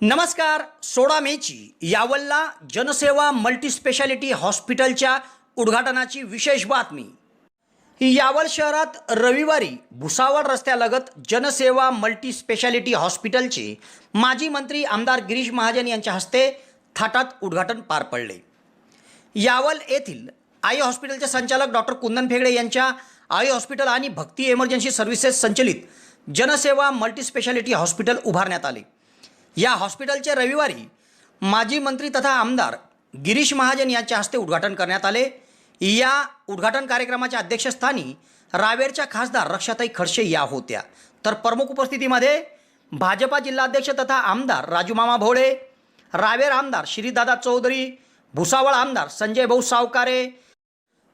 नमस्कार. 16 मेची यावलला जनसेवा मल्टीस्पेशालिटी हॉस्पिटलच्या उद्घाटनाची विशेष बातमी. यावल शहरात रविवारी भुसावळ रस्त्यालगत जनसेवा मल्टीस्पेशालिटी हॉस्पिटलचे माजी मंत्री आमदार गिरीश महाजन यांच्या हस्ते थाटात उद्घाटन पार पडले. यावल येथील आई हॉस्पिटलचे संचालक डॉक्टर कुंदन फेगडे यांच्या आई हॉस्पिटल आणि भक्ती इमर्जन्सी सर्व्हिसेस संचलित जनसेवा मल्टीस्पेशालिटी हॉस्पिटल उभारण्यात आले. या हॉस्पिटलचे रविवारी माजी मंत्री तथा आमदार गिरीश महाजन यांच्या हस्ते उद्घाटन करण्यात आले. या उद्घाटन कार्यक्रमाच्या अध्यक्षस्थानी रावेरच्या खासदार रक्षाताई खडसे या होत्या. तर प्रमुख उपस्थितीमध्ये भाजपा जिल्हाध्यक्ष तथा आमदार राजूमामा भोळे, रावेर आमदार श्रीदादा चौधरी, भुसावळ आमदार संजय भाऊ सावकारे,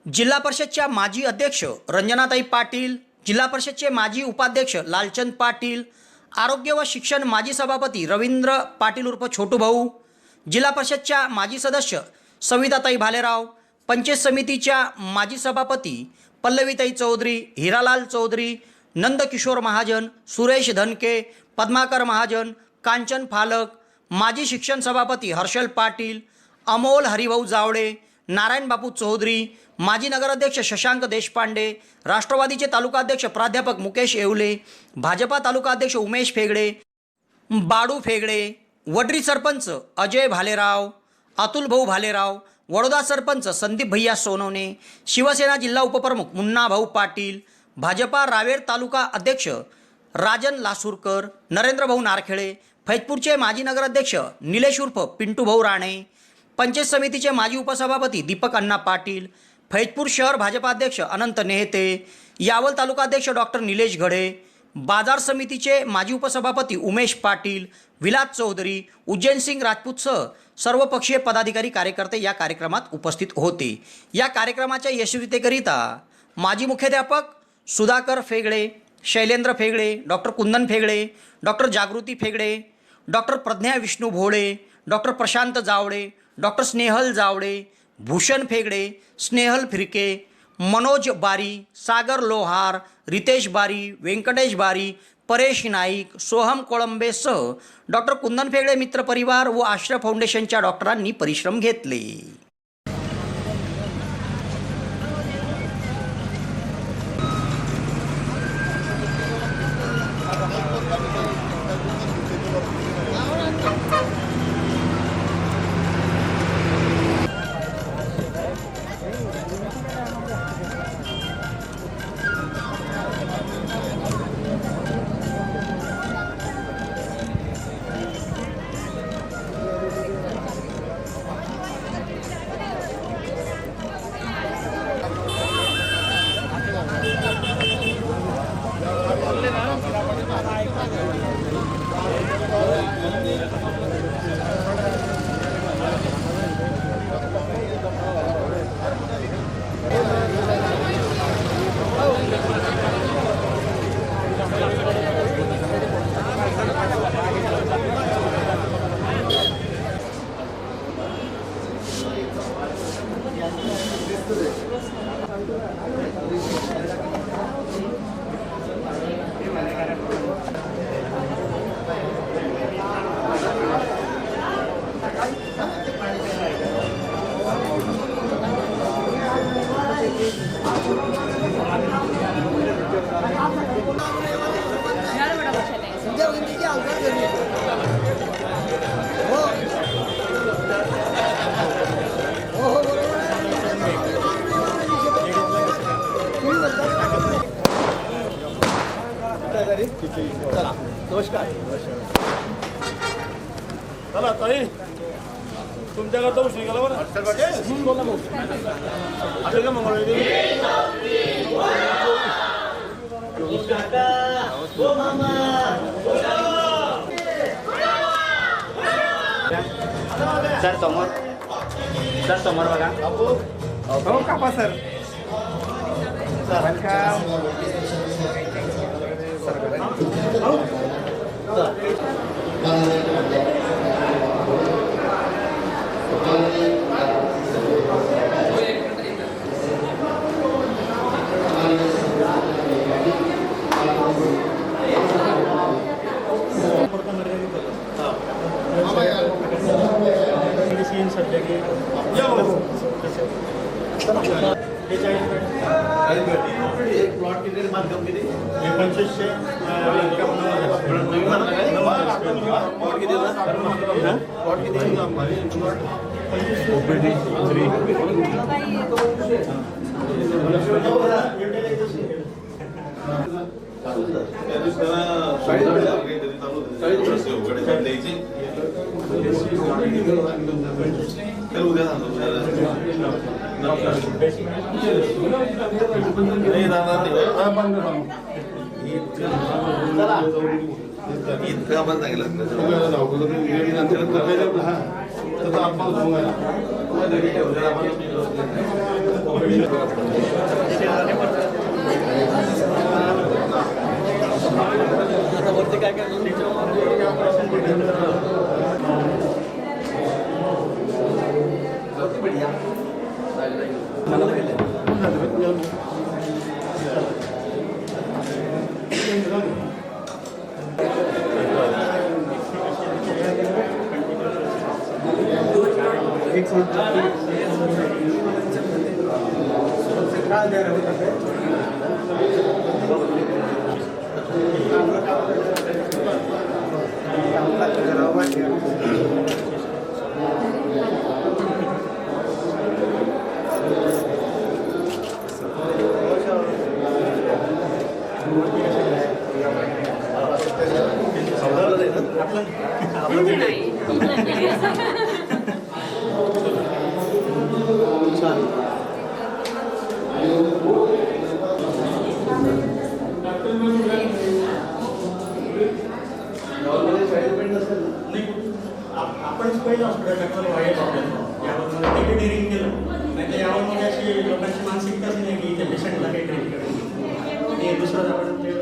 जिल्हा परिषदच्या माजी अध्यक्ष रंजनाताई पाटील, जिल्हा परिषदचे माजी उपाध्यक्ष लालचंद पाटील, आरोग्य व शिक्षण माजी सभापती रवींद्र पाटील उर्फ छोटू भाऊ, जिल्हा परिषदच्या माजी सदस्य सविताताई भालेराव, पंचायत समितीच्या माजी सभापती पल्लवीताई चौधरी, हिरालाल चौधरी, नंदकिशोर महाजन, सुरेश धनके, पद्माकर महाजन, कांचन फालक, माजी शिक्षण सभापती हर्षल पाटील, अमोल हरिभाऊ जावळे, नारायण बापू चौधरी, माजी नगराध्यक्ष शशांक देशपांडे, राष्ट्रवादीचे तालुकाध्यक्ष प्राध्यापक मुकेश येवले, भाजपा तालुकाध्यक्ष उमेश फेगडे, बाडू फेगडे, वडरी सरपंच अजय भालेराव, अतुल भाऊ भालेराव, वडोदा सरपंच संदीप भैया सोनवणे, शिवसेना जिल्हा उपप्रमुख मुन्ना भाऊ पाटील, भाजपा रावेर तालुका अध्यक्ष राजन लासूरकर, नरेंद्र भाऊ नारखेळे, फैजपूरचे माजी नगराध्यक्ष निलेश उर्फ पिंटू भाऊ राणे, पंचायत समितीचे माजी उपसभापती दीपक अण्णा पाटील, फैजपूर शहर भाजपाध्यक्ष अनंत नेहते, यावल तालुकाध्यक्ष डॉक्टर निलेश घडे, बाजार समितीचे माजी उपसभापती उमेश पाटील, विलास चौधरी, उज्जैन सिंग राजपूतसह सर्वपक्षीय पदाधिकारी कार्यकर्ते या कार्यक्रमात उपस्थित होते. या कार्यक्रमाच्या यशस्वीतेकरिता माजी मुख्याध्यापक सुधाकर फेगडे, शैलेंद्र फेगडे, डॉक्टर कुंदन फेगडे, डॉक्टर जागृती फेगडे, डॉक्टर प्रज्ञा विष्णू भोळे, डॉक्टर प्रशांत जावळे, डॉक्टर स्नेहल जावळे, भूषण फेगडे, स्नेहल फिरके, मनोज बारी, सागर लोहार, रितेश बारी, व्यंकटेश बारी, परेश नाईक, सोहम कोळंबेसह डॉक्टर कुंदन फेगडे मित्र परिवार व आश्रय फाउंडेशनच्या डॉक्टरांनी परिश्रम घेतले. चला नमस्कार. चला ताई तुमच्याकडे उशीर गेला बरं बोला भाऊ असेल का मंगळ सर समोर बघा. हो कापा सर एक प्लॉट किती बांधकाम किती? 2500 प्लॉट किती होता? प्लॉट किती? इतका आपण आपण पहिलं हॉस्पिटल टाकलं वाईट यावर मला ट्रीट केलं नाही तर यावर मग अशी लोकांची मानसिकताच नाही की त्या पेशंटला काही ट्रीट करायचं ते दुसरं आपण ते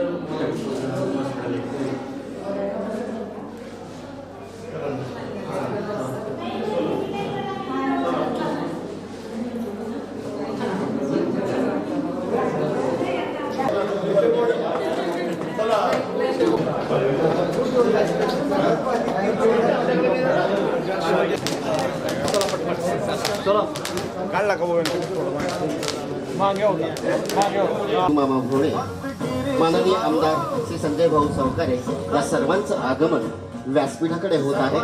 मामा भोळे, माननीय आमदार श्री संजय भाऊ सहकारे या सर्वांचं आगमन व्यासपीठाकडे होत आहे.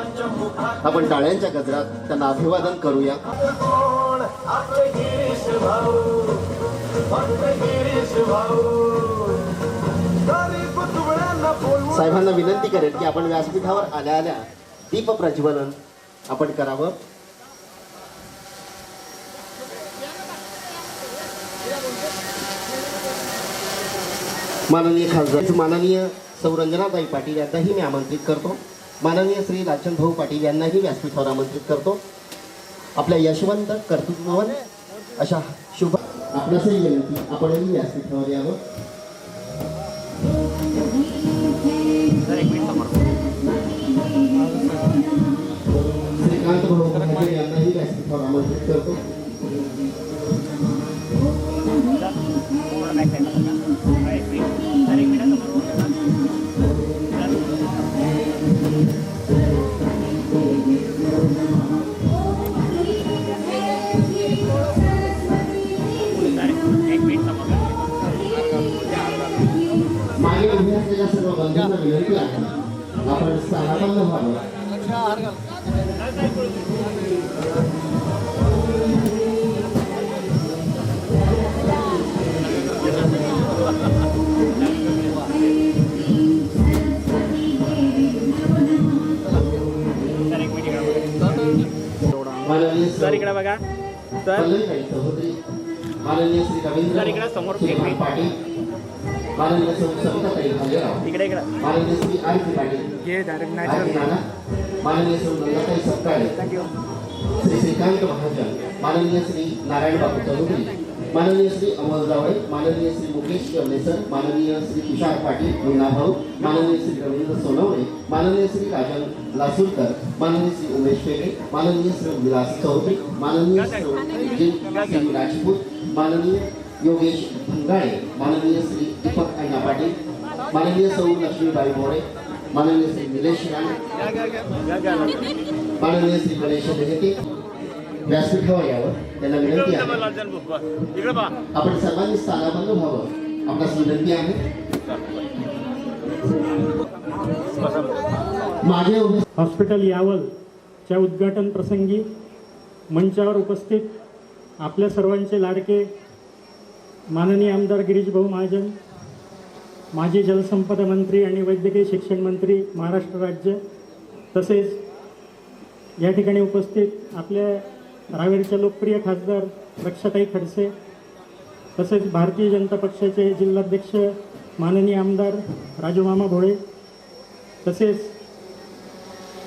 आपण टाळ्यांच्या गजरात त्यांना अभिवादन करूया. साहेबांना विनंती करेल की आपण व्यासपीठावर आल्या आल्या दीप प्रज्वलन आपण करावं. माननीय खासदार माननीय सौ रंजनाताई पाटील यांनाही मी आमंत्रित करतो. माननीय श्री लाचन भाऊ पाटील यांनाही व्यासपीठावर आमंत्रित करतो. आपल्या यशवंत कर्तृत्ववान अशा शुभ आपणासही विनंती आपणही व्यासपीठावर यावं. श्रीकांत भाऊ पाटील यांनाही व्यासपीठावर आमंत्रित करतो. मागे उभे असलेल्या सर्व बंधूंना विनंती आहे आपण स्थानापन्न व्हावं. माननीय इकडे बघा सहोदरी माननीय श्री रवींद्र समोर पाटील, माननीय सविताताई भालेराव, इकडे माननीय श्री आर पी पाटील, माननीय श्री नंदाताई सपकाळे, श्री श्रीकांत महाजन, माननीय श्री नारायण बाबू चौधरी, माननीय श्री अमोल जावळे, माननीय श्री मुकेश कवलेसर, माननीय श्री तुषार पाटील मुन्ना भाऊ, माननीय श्री रवींद्र सोनवणे, माननीय श्री राजन लासूरकर, माननीय श्री उमेश पेटे, माननीय श्री विलास चौधरी, माननीय श्री राजपूत, माननीय योगेश भंगाळे, माननीय श्री दीपक अण्णा पाटील, माननीय सौ लक्ष्मीबाई मोरे, माननीय श्री निलेश राणे, माननीय श्री गणेश देहते, व्यासपीठ हवं यावं त्यांना विनंती आहे. आपण सर्वांनी स्थानापन्न व्हावं आपणास विनंती आहे. माझे हॉस्पिटल यावलच्या उद्घाटन प्रसंगी मंचावर उपस्थित आपल्या सर्वांचे लाडके माननीय आमदार गिरीश भाऊ महाजन, माजी जलसंपदा मंत्री आणि वैद्यकीय शिक्षण मंत्री महाराष्ट्र राज्य, तसेच या ठिकाणी उपस्थित आपल्या रावेरच्या लोकप्रिय खासदार रक्षाताई खडसे, तसेच भारतीय जनता पक्षाचे जिल्हाध्यक्ष माननीय आमदार राजूमामा भोळे, तसेच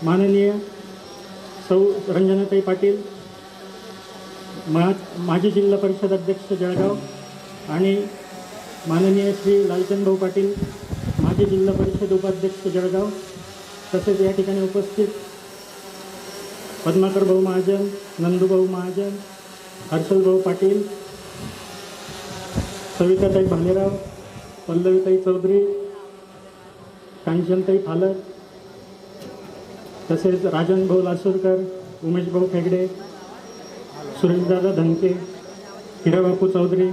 माननीय सौ रंजनाताई पाटील, माजी जिल्हा परिषद अध्यक्ष जळगाव आणि माननीय श्री लालचंद भाऊ पाटील, माजी जिल्हा परिषद उपाध्यक्ष जळगाव, तसेच या ठिकाणी उपस्थित पद्माकर भाऊ महाजन, नंदूभाऊ महाजन, हर्षल भाऊ पाटील, सविताताई भालेराव, पल्लवीताई चौधरी, कांचनताई फालक, तसेच राजन भाऊ लासूरकर, उमेश भाऊ फेगडे, सुरेशदादा धनके, हिराबापू चौधरी,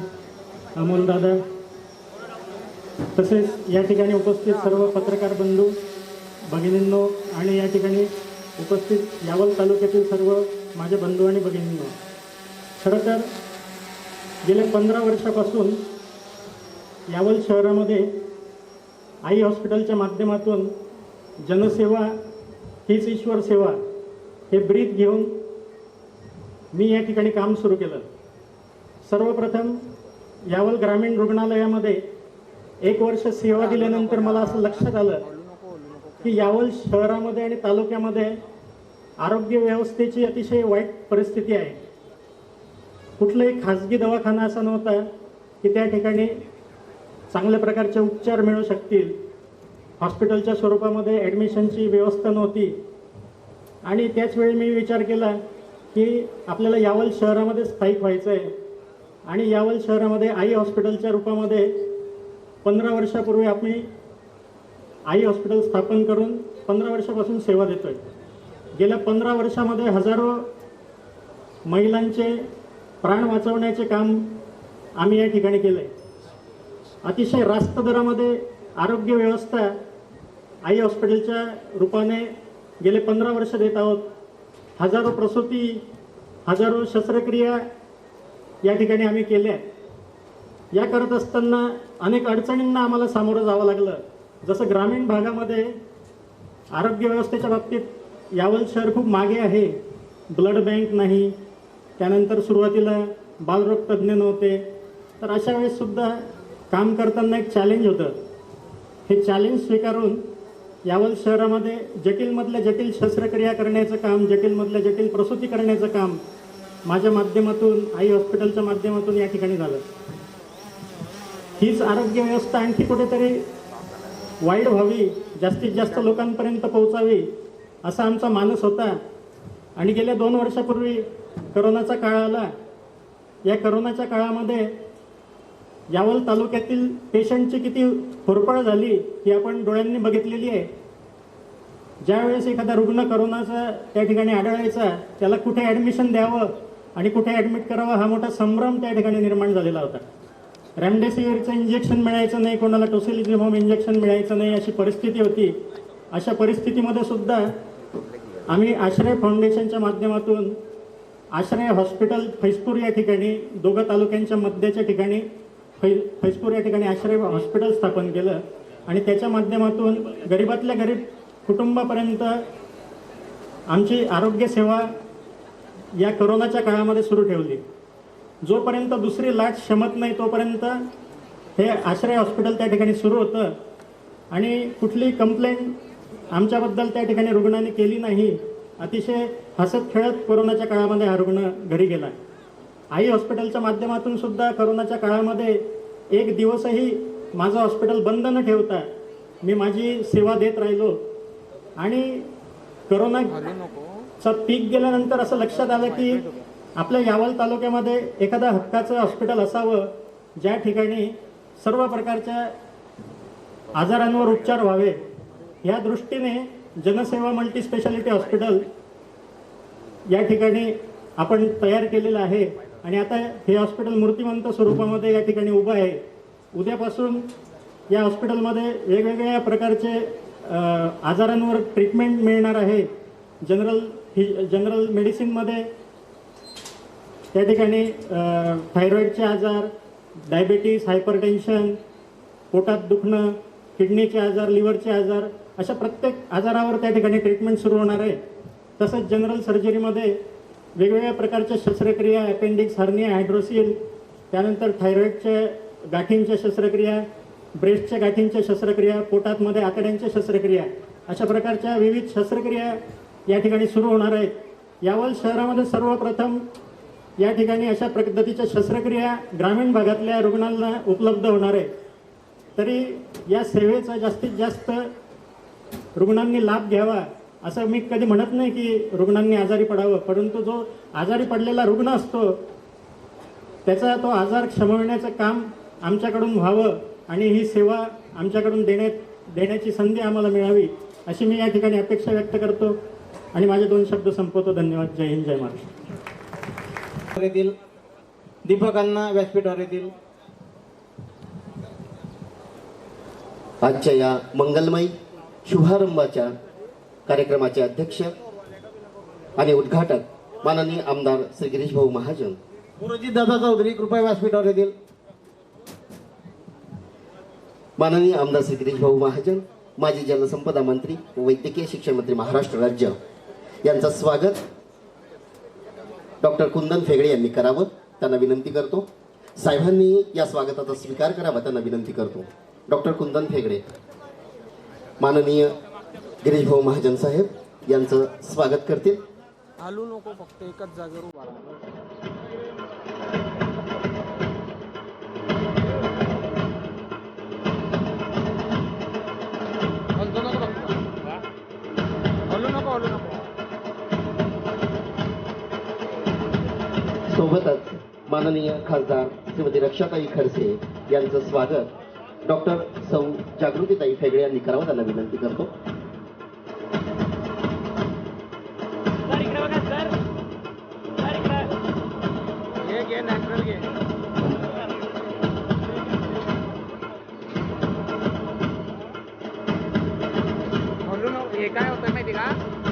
अमोलदादा, तसेच या ठिकाणी उपस्थित सर्व पत्रकार बंधू भगिनींनो आणि या ठिकाणी उपस्थित यावल तालुक्यातील सर्व माझे बंधू आणि भगिनींनो, खरं तर गेल्या 15 वर्षापासून यावल शहरामध्ये आई हॉस्पिटलच्या माध्यमातून जनसेवा हीच ईश्वर सेवा हे ब्रीद घेऊन मी या ठिकाणी काम सुरू केलं. सर्वप्रथम यावल ग्रामीण रुग्णालयामध्ये 1 वर्ष सेवा दिल्यानंतर मला असं लक्षात आलं की यावल शहरामध्ये आणि तालुक्यामध्ये आरोग्य व्यवस्थेची अतिशय वाईट परिस्थिती आहे. कुठलाही खाजगी दवाखाना असा नव्हता की त्या ठिकाणी चांगल्या प्रकारचे उपचार मिळू शकतील. हॉस्पिटलच्या स्वरूपामध्ये ॲडमिशनची व्यवस्था नव्हती आणि त्याचवेळी मी विचार केला की आपल्याला यावल शहरामध्ये स्थायिक व्हायचं आहे आणि यावल शहरामध्ये आई हॉस्पिटलच्या रूपामध्ये 15 वर्षापूर्वी आम्ही आई हॉस्पिटल स्थापन करून 15 वर्षापासून सेवा देतो आहे. गेल्या 15 वर्षामध्ये हजारो महिलांचे प्राण वाचवण्याचे काम आम्ही या ठिकाणी केलं आहे. अतिशय रास्त दरामध्ये आरोग्य व्यवस्था आई हॉस्पिटलच्या रूपाने गेले 15 वर्ष देत आहोत. हजारो प्रसूती, हजारो शस्त्रक्रिया या ठिकाणी आम्ही केल्या. या करत असताना अनेक अडचणींना आम्हाला सामोरं जावं लागलं. जसं ग्रामीण भागामध्ये आरोग्य व्यवस्थेच्या बाबतीत यावल शहर खूप मागे आहे. ब्लड बँक नाही, त्यानंतर सुरुवातीला बालरोग तज्ज्ञ नव्हते. तर अशा वेळेससुद्धा काम करताना एक चॅलेंज होतं. हे चॅलेंज स्वीकारून यावल शहरामध्ये जटिलमधल्या जटिल शस्त्रक्रिया करण्याचं काम, जटिलमधल्या जटिल प्रसूती करण्याचं काम माझ्या माध्यमातून, आई हॉस्पिटलच्या माध्यमातून या ठिकाणी झालं. हीच आरोग्य व्यवस्था आणखी कुठेतरी वाईड व्हावी, जास्तीत जास्त लोकांपर्यंत पोहोचावी असा आमचा मानस होता. आणि गेल्या 2 वर्षापूर्वी करोनाचा काळ आला. या करोनाच्या काळामध्ये यावल तालुक्यातील पेशंटची किती होरपळ झाली ही आपण डोळ्यांनी बघितलेली आहे. ज्यावेळेस एखादा रुग्ण करोनाचा त्या ठिकाणी आढळायचा, त्याला कुठे ॲडमिशन द्यावं आणि कुठे ॲडमिट करावं हा मोठा संभ्रम त्या ठिकाणी निर्माण झालेला होता. रेमडेसिवीरचं इंजेक्शन मिळायचं नाही, कोणाला टोसिलिझुमॅब इंजेक्शन मिळायचं नाही, अशी परिस्थिती होती. अशा परिस्थितीमध्ये सुद्धा आम्ही आश्रय फाउंडेशनच्या माध्यमातून आश्रय हॉस्पिटल फैजपूर या ठिकाणी, दोघं तालुक्यांच्या मध्याच्या ठिकाणी फैजपूर या ठिकाणी आश्रय हॉस्पिटल स्थापन केलं आणि त्याच्या माध्यमातून गरीबातल्या गरीब कुटुंबापर्यंत आमची आरोग्य सेवा या करोनाच्या काळामध्ये सुरू ठेवली. जोपर्यंत दुसरी लाट शमत नाही तोपर्यंत हे आश्रय हॉस्पिटल त्या ठिकाणी सुरू होतं आणि कुठलीही कंप्लेंट आमच्याबद्दल त्या ठिकाणी रुग्णाने केली नाही. अतिशय हसत खेळत कोरोनाच्या काळामध्ये हा रुग्ण घरी गेला. आई हॉस्पिटलच्या माध्यमातून सुद्धा करोनाच्या काळामध्ये एक दिवसही माझं हॉस्पिटल बंद न ठेवता मी माझी सेवा देत राहिलो. आणि करोनाचा पीक गेल्यानंतर असं लक्षात आलं की आपल्या यावल तालुक्यामध्ये एखादा हक्काचं हॉस्पिटल असावं ज्या ठिकाणी सर्व प्रकारच्या आजारांवर उपचार व्हावे. या दृष्टीने जनसेवा मल्टी स्पेशालिटी हॉस्पिटल या ठिकाणी आपण तयार केलेलं आहे आणि आता हे हॉस्पिटल मूर्तिमंत स्वरूपामध्ये या ठिकाणी उभं आहे. उद्यापासून या हॉस्पिटलमध्ये वेगवेगळ्या प्रकारचे आजारांवर ट्रीटमेंट मिळणार आहे. जनरल मेडिसिनमध्ये त्या ठिकाणी थायरॉईडचे आजार, डायबेटीस, हायपरटेन्शन, पोटात दुखणं, किडनीचे आजार, लिव्हरचे आजार, अशा प्रत्येक आजारावर त्या ठिकाणी ट्रीटमेंट सुरू होणार आहे. तसंच जनरल सर्जरीमध्ये वेगवेगळ्या प्रकारच्या शस्त्रक्रिया, अपेंडिक्स, हर्निया, हायड्रोसिल, त्यानंतर थायरॉईडच्या गाठींच्या शस्त्रक्रिया, ब्रेस्टच्या गाठींच्या शस्त्रक्रिया, पोटातमध्ये आतड्यांच्या शस्त्रक्रिया, अशा प्रकारच्या विविध शस्त्रक्रिया या ठिकाणी सुरू होणार आहेत. यावल शहरामध्ये सर्वप्रथम या ठिकाणी अशा पद्धतीच्या शस्त्रक्रिया ग्रामीण भागातल्या रुग्णांना उपलब्ध होणार आहे. तरी या सेवेचा जास्तीत जास्त रुग्णांनी लाभ घ्यावा असं मी कधी म्हणत नाही की रुग्णांनी आजारी पडावं, परंतु जो आजारी पडलेला रुग्ण असतो त्याचा तो आजार क्षमविण्याचं काम आमच्याकडून व्हावं आणि ही सेवा आमच्याकडून देण्याची संधी आम्हाला मिळावी अशी मी या ठिकाणी अपेक्षा व्यक्त करतो आणि माझे 2 शब्द संपवतो. धन्यवाद. जय हिंद, जय महाराष्ट्र. येथील दीपक अण्णा व्यासपीठावर येथील आजच्या या मंगलमय शुभारंभाच्या कार्यक्रमाचे अध्यक्ष आणि उद्घाटक माननीय आमदार श्री गिरीश भाऊ महाजन, गुरुजी दादा चौधरी कृपया व्यासपीठावर येथील माननीय आमदार श्री गिरीश भाऊ महाजन, माजी जलसंपदा मंत्री व वैद्यकीय शिक्षण मंत्री महाराष्ट्र राज्य यांचं स्वागत डॉक्टर कुंदन फेगडे यांनी करावं त्यांना विनंती करतो. साहेबांनी या स्वागताचा स्वीकार करावा त्यांना विनंती करतो. डॉक्टर कुंदन फेगडे माननीय गिरीश भाऊ महाजन साहेब यांचं स्वागत करतील. हालू नको, फक्त एकच जागेवर उभा राहा. हलू नको, हलू नको, हलू नको. सोबतच माननीय खासदार श्रीमती रक्षाताई खडसे यांचं स्वागत डॉक्टर सौ जागृतीताई फेगडे यांनी करावं त्यांना विनंती करतो. घे नॅचरल घे. हलू नको. हे काय होतं माहिती का?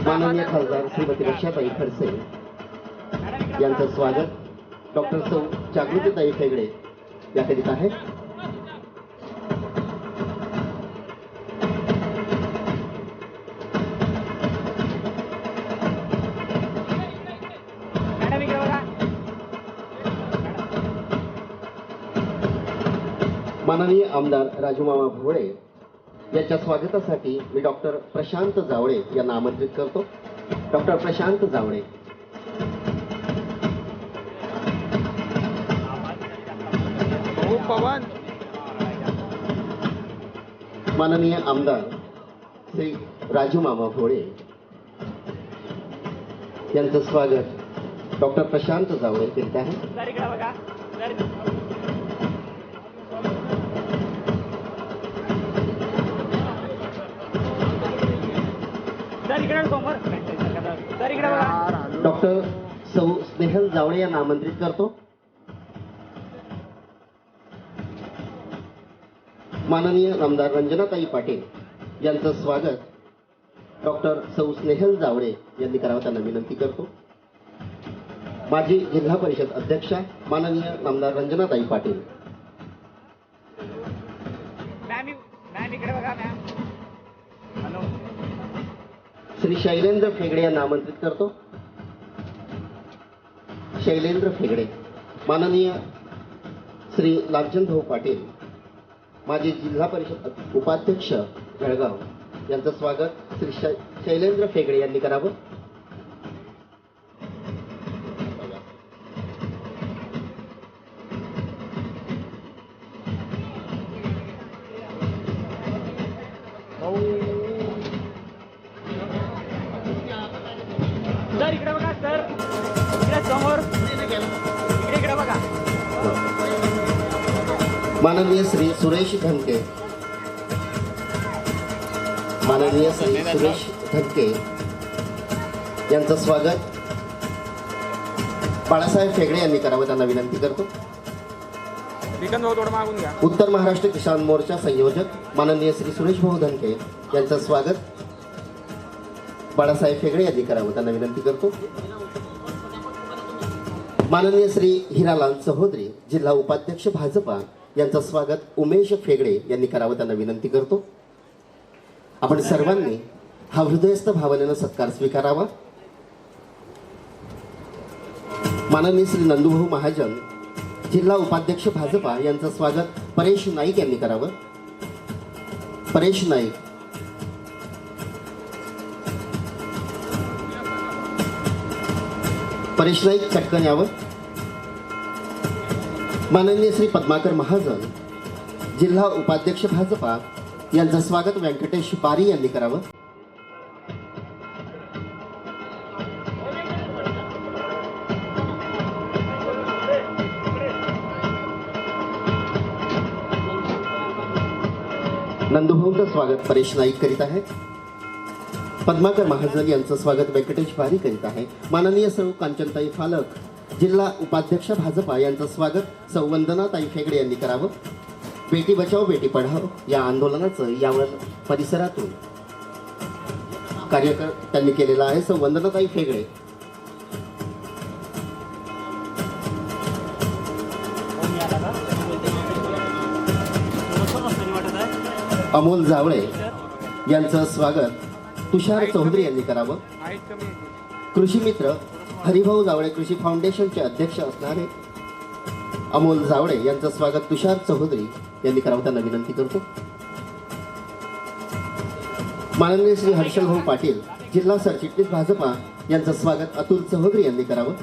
माननीय खासदार श्रीमती रक्षाताई खडसे यांचं स्वागत डॉक्टर सौ जागृतीताई फेगडे या करीत आहे. माननीय आमदार राजूमामा भोळे यांच्या स्वागतासाठी मी डॉक्टर प्रशांत जावळे यांना आमंत्रित करतो. डॉक्टर प्रशांत जावळे. भाऊ पवन. माननीय आमदार श्री राजूमामा भोळे यांचं स्वागत डॉक्टर प्रशांत जावळे करीत आहे. डॉक्टर सौ स्नेहल जावळे यांना आमंत्रित करतो. माननीय आमदार रंजनाताई पाटील यांचं स्वागत डॉक्टर सौ स्नेहल जावळे यांनी करावं त्यांना विनंती करतो. माजी जिल्हा परिषद अध्यक्षा माननीय आमदार रंजनाताई पाटील. श्री शैलेंद्र फेगडे यांना आमंत्रित करतो. शैलेंद्र फेगडे. माननीय श्री लालचंद भाऊ पाटील माजी जिल्हा परिषद उपाध्यक्ष जळगाव यांचं स्वागत श्री शैलेंद्र फेगडे यांनी करावं. सर इकडे बघा. सर इकडे समोर. इकडे बघा. माननीय श्री सुरेश धनके. माननीय श्री सुरेश धनके यांचं स्वागत बाळासाहेब फेगडे यांनी करावं त्यांना विनंती करतो. विकन भाऊ थोडं मागून घ्या. उत्तर महाराष्ट्र किसान मोर्चा संयोजक माननीय श्री सुरेश भाऊ धनके यांचं स्वागत बाळासाहेब फेगडे यांनी करावं त्यांना विनंती करतो. माननीय श्री हिरालाल चौधरी जिल्हा उपाध्यक्ष भाजपा यांचं स्वागत उमेश फेगडे यांनी करावं त्यांना विनंती करतो. आपण सर्वांनी हा हृदयस्थ भावनेनं सत्कार स्वीकारावा. माननीय श्री नंदूभाऊ महाजन जिल्हा उपाध्यक्ष भाजपा यांचं स्वागत परेश नाईक यांनी करावं. परेश नाईक. परेश नाईक चटकन यावं. माननीय श्री पद्माकर महाजन जिल्हा उपाध्यक्ष भाजपा यांचं स्वागत व्यंकटेश बारी यांनी करावं. नंदुभाऊंचं स्वागत परेश नाईक करीत आहे. पद्माकर महाजन यांचं स्वागत व्यंकटेश बारी करीत आहे. माननीय सौ कांचनताई फालक जिल्हा उपाध्यक्ष भाजपा यांचं स्वागत सौ वंदनाताई फेगडे यांनी करावं. बेटी बचाओ बेटी पढाओ या आंदोलनाचं यावर परिसरातून कार्य त्यांनी केलेलं आहे. सौ वंदनाताई फेगडे. अमोल जावळे यांचं स्वागत तुषार चौधरी यांनी करावं. हाईट कमी आहे. कृषी मित्र हरिभाऊ जावळे कृषी फाउंडेशनचे अध्यक्ष असणारे अमोल जावळे यांचं स्वागत तुषार चौधरी यांनी करावं त्यांना विनंती करतो. माननीय श्री हर्षल भाऊ पाटील जिल्हा सरचिटणीस भाजपा यांचं स्वागत अतुल चौधरी यांनी करावं.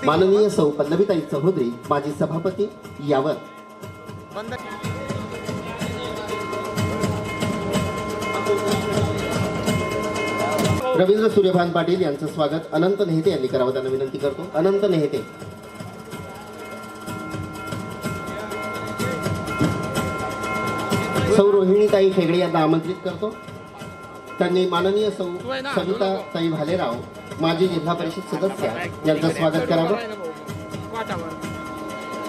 माननीय सौ पल्लवीताई चौधरी माजी सभापती यावर. बंद. रवींद्र सूर्यभान पाटील यांचं स्वागत अनंत नेहते यांनी करावं त्यांना विनंती करतो. अनंत नेहते. सौ रोहिणीताई फेगडे यांना आमंत्रित करतो. त्यांनी माननीय सौ सविताताई भालेराव माजी जिल्हा परिषद सदस्य यांचं स्वागत करावं.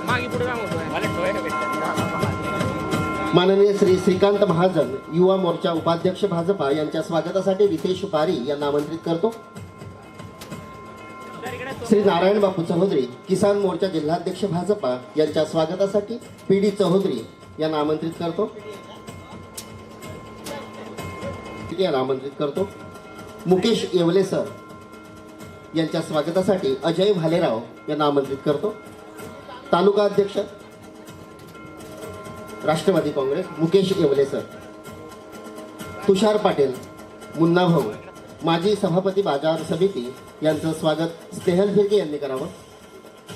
मागे पुढे काम होतोय. माननीय श्री श्रीकांत महाजन युवा मोर्चा उपाध्यक्ष भाजपा यांच्या स्वागतासाठी रितेश बारी यांना आमंत्रित करतो. श्री नारायण बापू चौधरी किसान मोर्चा जिल्हाध्यक्ष भाजपा यांच्या स्वागतासाठी पी डी चौधरी यांना आमंत्रित करतो. आमंत्रित करतो. मुकेश येवले सर यांच्या स्वागतासाठी अजय भालेराव यांना आमंत्रित करतो. तालुका अध्यक्ष राष्ट्रवादी काँग्रेस मुकेश येवले सर. तुषार पाटील मुन्ना भाऊ माजी सभापती बाजार समिती यांचं स्वागत स्नेहल भिरके यांनी करावं.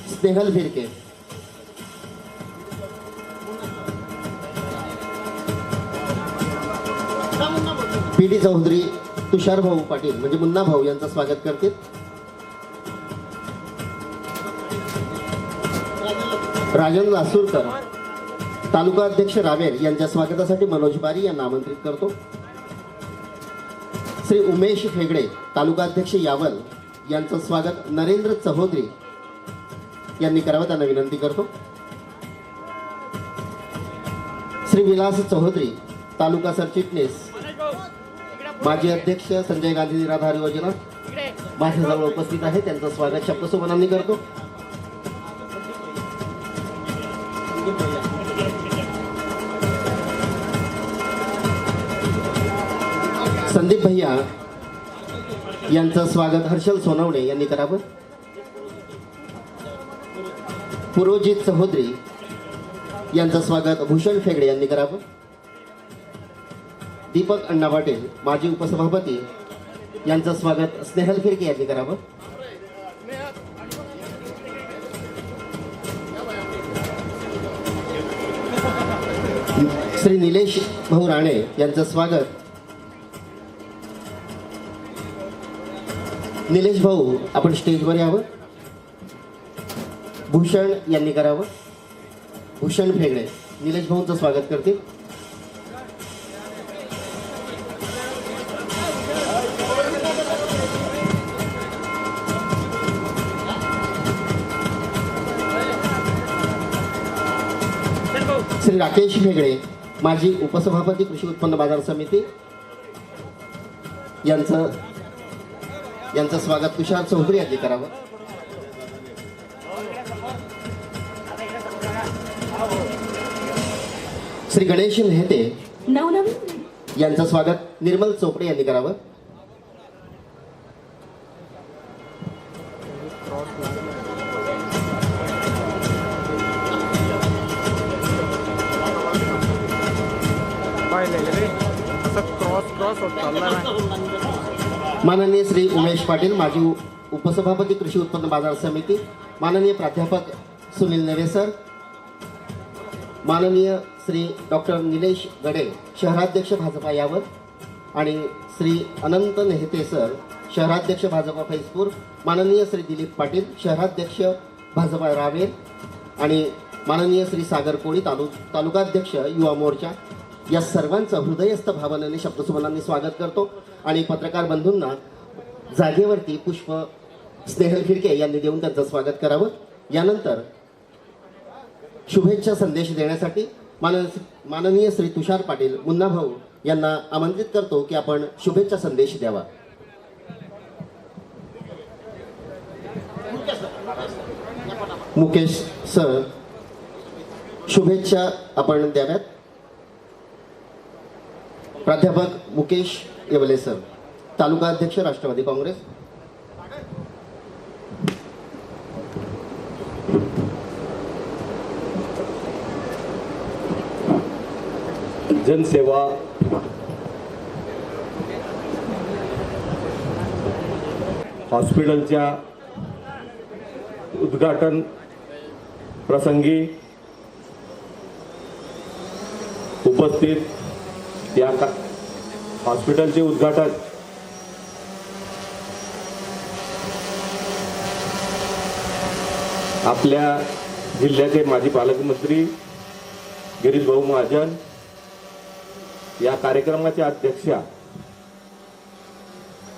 स्नेहल भिरके. पी डी चौधरी तुषार भाऊ पाटील म्हणजे मुन्ना भाऊ यांचं स्वागत करतील. राजन लासूरकर तालुका अध्यक्ष रावेर यांच्या स्वागतासाठी मनोज बारी यांना आमंत्रित करतो. श्री उमेश फेगडे तालुका अध्यक्ष यावल यांचं स्वागत नरेंद्र चौधरी यांनी करावं त्यांना विनंती करतो. श्री विलास चौधरी तालुका सरचिटणीस माजी अध्यक्ष संजय गांधी निराधार योजना माझ्याजवळ उपस्थित आहे. त्यांचं स्वागत शब्दसुमनांनी करतो. संदीप भैया यांचं स्वागत हर्षल सोनवणे यांनी करावं. पुरोजित चौधरी यांचं स्वागत भूषण फेगडे यांनी करावं. दीपक अण्णा पाटील माजी उपसभापती यांचं स्वागत स्नेहल फिरके यांनी करावं. श्री निलेश भाऊ राणे यांचं स्वागत. निलेश भाऊ आपण स्टेजवर यावं. भूषण यांनी करावं. भूषण फेगडे निलेश भाऊंचं स्वागत करतील. श्री राकेश भेगडे माजी उपसभापती कृषी उत्पन्न बाजार समिती यांचं स्वागत तुषार चौधरी यांनी करावं. श्री गणेश मेहते यांचं स्वागत निर्मल चोपडे यांनी करावं. माननीय श्री उमेश पाटील माजी उपसभापती कृषी उत्पन्न बाजार समिती, माननीय प्राध्यापक सुनील नवे सर, माननीय श्री डॉक्टर निलेश गडे शहराध्यक्ष भाजपा यावत आणि श्री अनंत नेहते सर शहराध्यक्ष भाजपा फैजपूर, माननीय श्री दिलीप पाटील शहराध्यक्ष भाजपा रावेर आणि माननीय श्री सागर कोळी तालुकाध्यक्ष युवा मोर्चा या सर्वांचं हृदयस्थ भावनेने शब्दसुमनांनी स्वागत करतो. आणि पत्रकार बंधूंना जागेवरती पुष्प स्नेहल खिडके यांनी देऊन त्यांचं स्वागत करावं. यानंतर शुभेच्छा संदेश देण्यासाठी माननीय श्री तुषार पाटील मुन्ना भाऊ यांना आमंत्रित करतो की आपण शुभेच्छा संदेश द्यावा. मुकेश सर शुभेच्छा आपण द्याव्यात. प्राध्यापक मुकेश येवले सर तालुका अध्यक्ष राष्ट्रवादी काँग्रेस. जनसेवा हॉस्पिटलच्या उद्घाटन प्रसंगी उपस्थित या हॉस्पिटलचे उद्घाटन आपल्या जिल्ह्याचे माजी पालकमंत्री गिरीश भाऊ महाजन, या कार्यक्रमाच्या अध्यक्षा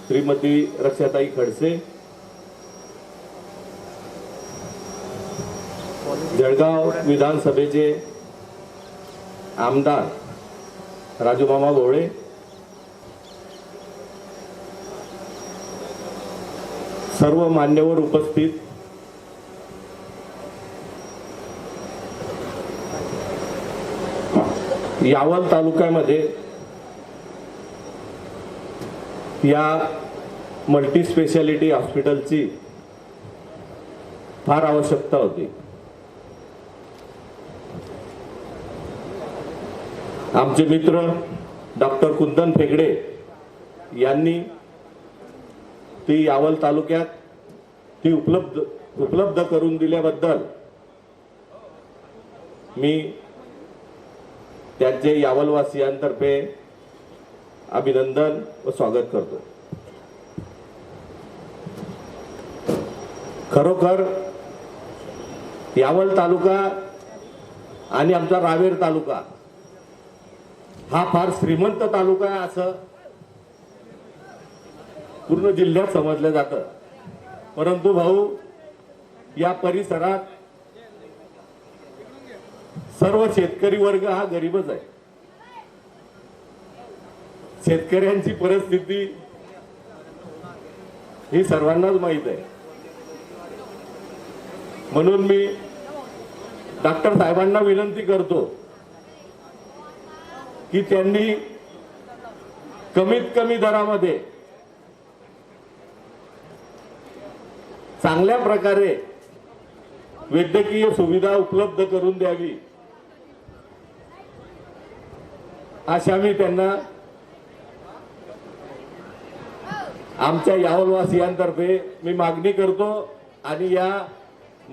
श्रीमती रक्षाताई खडसे, जळगाव विधानसभेचे आमदार राजूमामा भोळे, सर्व मान्यवर उपस्थित, यावल तालुक्यामध्ये या मल्टी स्पेशालिटी हॉस्पिटलची फार आवश्यकता होती. आमचे मित्र डॉक्टर कुंदन फेगडे यांनी ती यावल तालुक्यात ती उपलब्ध करून दिल्याबद्दल मी त्यांचे यावलवासियांतर्फे अभिनंदन व स्वागत करतो. खरोखर यावल तालुका आणि आमचा रावेर तालुका हा फार श्रीमंत तालुका आहे असं पूर्ण जिल्ह्यात समजलं जातं. परंतु भाऊ, या परिसरात सर्व शेतकरी वर्ग हा गरीबच आहे. शेतकऱ्यांची परिस्थिती ही सर्वांनाच माहीत आहे. म्हणून मी डॉक्टर साहेबांना विनंती करतो की त्यांनी कमीत कमी दरामध्ये चांगल्या प्रकारे वैद्यकीय सुविधा उपलब्ध करून द्यावी अशा मी त्यांना आमच्या यावलवासियांतर्फे मी मागणी करतो. आणि या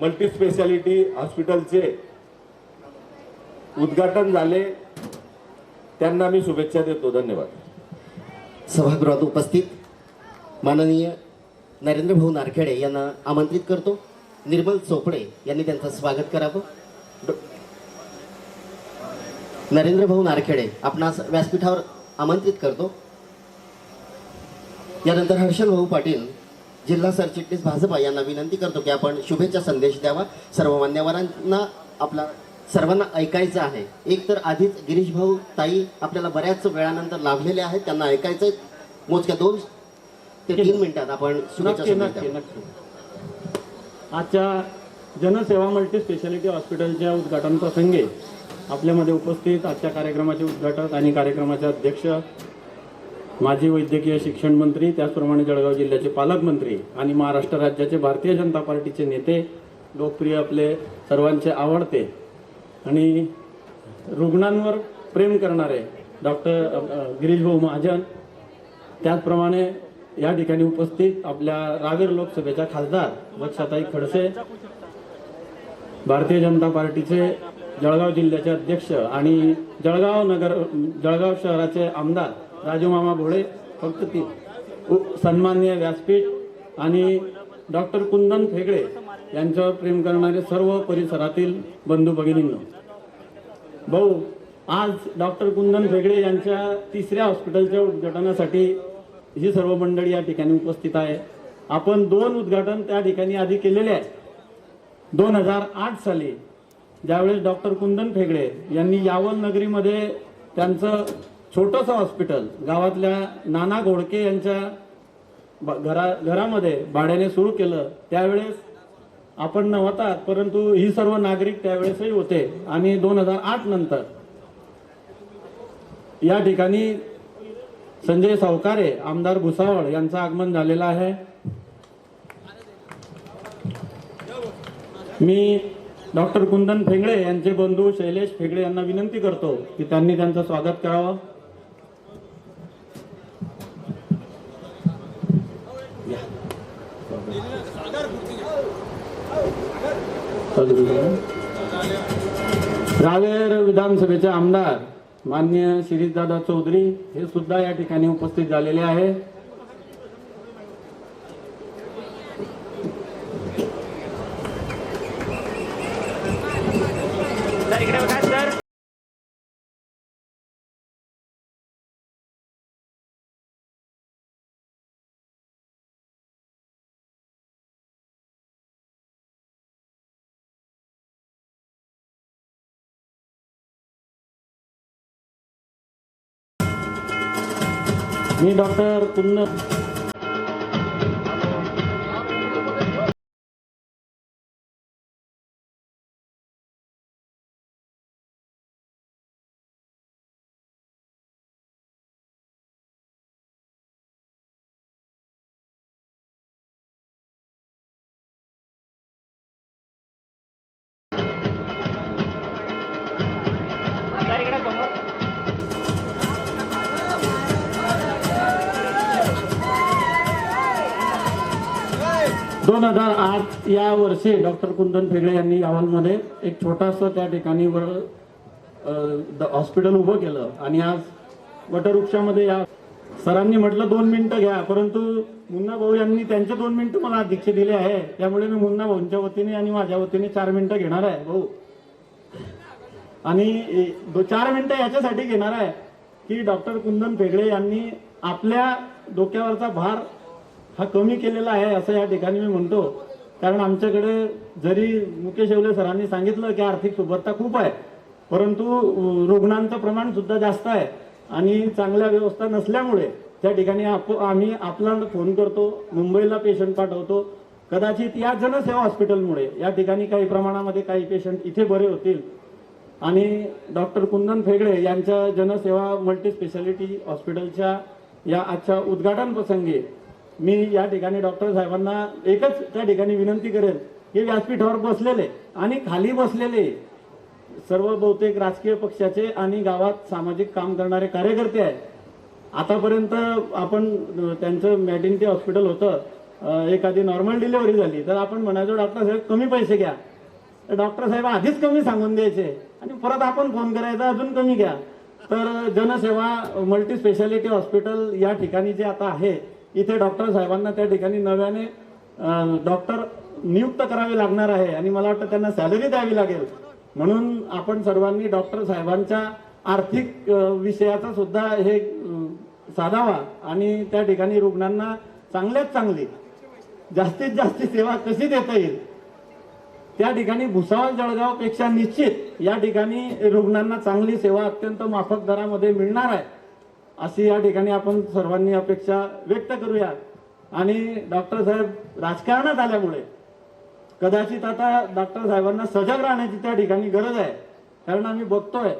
मल्टी स्पेशालिटी हॉस्पिटलचे उद्घाटन झाले त्यांना मी शुभेच्छा देतो. धन्यवाद. सभागृहात उपस्थित माननीय नरेंद्र भाऊ नारखेडे यांना आमंत्रित करतो. निर्मल चोपडे यांनी त्यांचं स्वागत करावं. नरेंद्र भाऊ नारखेडे आपणास व्यासपीठावर आमंत्रित करतो. यानंतर हर्षल भाऊ पाटील जिल्हा सरचिटणीस भाजपा यांना विनंती करतो की आपण शुभेच्छा संदेश द्यावा. सर्व मान्यवरांना आपला सर्वांना ऐकायचं आहे. एक तर आधीच गिरीश भाऊ ताई आपल्याला बऱ्याच वेळानंतर लाभलेले आहेत, त्यांना ऐकायचं आहे. मोजक्या 2 ते 3 मिनिटात आपण शुभेच्छा नक्की संदेश नक्की द्यावा. नक्की. आजच्या जनसेवा मल्टी स्पेशालिटी हॉस्पिटलच्या उद्घाटन प्रसंगी आपल्यामध्ये उपस्थित आजच्या कार्यक्रमाचे उद्घाटक आणि कार्यक्रमाचे अध्यक्ष, माजी वैद्यकीय शिक्षण मंत्री, त्याचप्रमाणे जळगाव जिल्ह्याचे पालकमंत्री आणि महाराष्ट्र राज्याचे भारतीय जनता पार्टीचे नेते, लोकप्रिय आपले सर्वांचे आवडते आणि रुग्णांवर प्रेम करणारे डॉक्टर गिरीश भाऊ महाजन, त्याचप्रमाणे या ठिकाणी उपस्थित आपल्या रावेर लोकसभेच्या खासदार वर्षाताई खडसे, भारतीय जनता पार्टीचे जळगाव जिल्ह्याचे अध्यक्ष आणि जळगाव शहराचे आमदार राजूमामा भोळे, फक्त ती सन्माननीय व्यासपीठ आणि डॉक्टर कुंदन फेगडे यांच्यावर प्रेम करणारे सर्व परिसरातील बंधू भगिनींनो, भाऊ, आज डॉक्टर कुंदन फेगडे यांच्या 3ऱ्या हॉस्पिटलच्या उद्घाटनासाठी ही सर्व मंडळी या ठिकाणी उपस्थित आहे. आपण 2 उद्घाटन त्या ठिकाणी आधी केलेले आहे. 2008 साली ज्यावेळेस डॉक्टर कुंदन फेगडे यांनी यावल नगरीमध्ये त्यांचं छोटंसं हॉस्पिटल गावातल्या नाना घोडके यांच्या घरामध्ये भाड्याने सुरू केलं, त्यावेळेस आपण नव्हतात, परंतु ही सर्व नागरिक त्यावेळेसही होते. आणि 2008 नंतर या ठिकाणी संजय सावकारे, आमदार भुसावळ यांचं आगमन झालेलं आहे. मी डॉक्टर कुंदन फेगडे यांचे बंधू शैलेश फेगडे यांना विनंती करतो की त्यांनी त्यांचं स्वागत करावं. रावेर विधानसभेचे आमदार माननीय शिरीषदादा चौधरी हे सुद्धा या ठिकाणी उपस्थित झालेले आहे. सर इकडे बघा सर. मी डॉक्टर कुंदन सर इकडे समोर. 2008 या वर्षी डॉक्टर कुंदन फेगडे यांनी यावलमध्ये एक छोटासा त्या ठिकाणी हॉस्पिटल उभं केलं आणि आज वटवृक्षामध्ये या सरांनी म्हटलं 2 मिनिटं घ्या, परंतु मुन्ना भाऊ यांनी त्यांचे 2 मिनिटं मला अध्यक्ष दिले आहे, त्यामुळे मी मुन्ना भाऊंच्या वतीने आणि माझ्या वतीने 4 मिनिटं घेणार आहे भाऊ. आणि 4 मिनिटं याच्यासाठी घेणार आहे की डॉक्टर कुंदन फेगडे यांनी आपल्या डोक्यावरचा भार हा कमी केलेला आहे असं या ठिकाणी मी म्हणतो. कारण आमच्याकडे जरी मुकेश येवले सरांनी सांगितलं की आर्थिक सुबत्ता खूप आहे, परंतु रुग्णांचं प्रमाण सुद्धा जास्त आहे आणि चांगल्या व्यवस्था नसल्यामुळे त्या ठिकाणी आम्ही आपला फोन करतो, मुंबईला पेशंट पाठवतो. कदाचित या जनसेवा हॉस्पिटलमुळे या ठिकाणी काही प्रमाणामध्ये काही पेशंट इथे बरे होतील. आणि डॉक्टर कुंदन फेगडे यांच्या जनसेवा मल्टी स्पेशालिटी हॉस्पिटलच्या या आजच्या उद्घाटन प्रसंगी मी या ठिकाणी डॉक्टर साहेबांना एकच त्या ठिकाणी विनंती करेल की व्यासपीठावर बसलेले आणि खाली बसलेले सर्व बहुतेक राजकीय पक्षाचे आणि गावात सामाजिक काम करणारे कार्यकर्ते आहेत. आतापर्यंत आपण त्यांचं मॅटर्निटी हॉस्पिटल होतं, एखादी नॉर्मल डिलिव्हरी झाली तर आपण म्हणायचो डॉक्टर साहेब कमी पैसे घ्या, डॉक्टर साहेब आधीच कमी सांगून द्यायचे आणि परत आपण फोन करायचा अजून कमी घ्या. तर जनसेवा मल्टी स्पेशालिटी हॉस्पिटल या ठिकाणी जे आता आहे, इथे डॉक्टर साहेबांना त्या ठिकाणी नव्याने डॉक्टर नियुक्त करावे लागणार आहे आणि मला वाटतं त्यांना सॅलरी द्यावी लागेल. म्हणून आपण सर्वांनी डॉक्टर साहेबांच्या आर्थिक विषयाचा सुद्धा हे साधावा आणि त्या ठिकाणी रुग्णांना चांगल्यात चांगली जास्तीत जास्त सेवा कशी देता येईल त्या ठिकाणी भुसावळ जळगावपेक्षा निश्चित या ठिकाणी रुग्णांना चांगली सेवा अत्यंत माफक दरामध्ये मिळणार आहे, अशी या ठिकाणी आपण सर्वांनी अपेक्षा व्यक्त करूया. आणि डॉक्टर साहेब राजकारणात आल्यामुळे कदाचित आता डॉक्टर साहेबांना सजग राहण्याची त्या ठिकाणी गरज आहे. कारण आम्ही बघतोय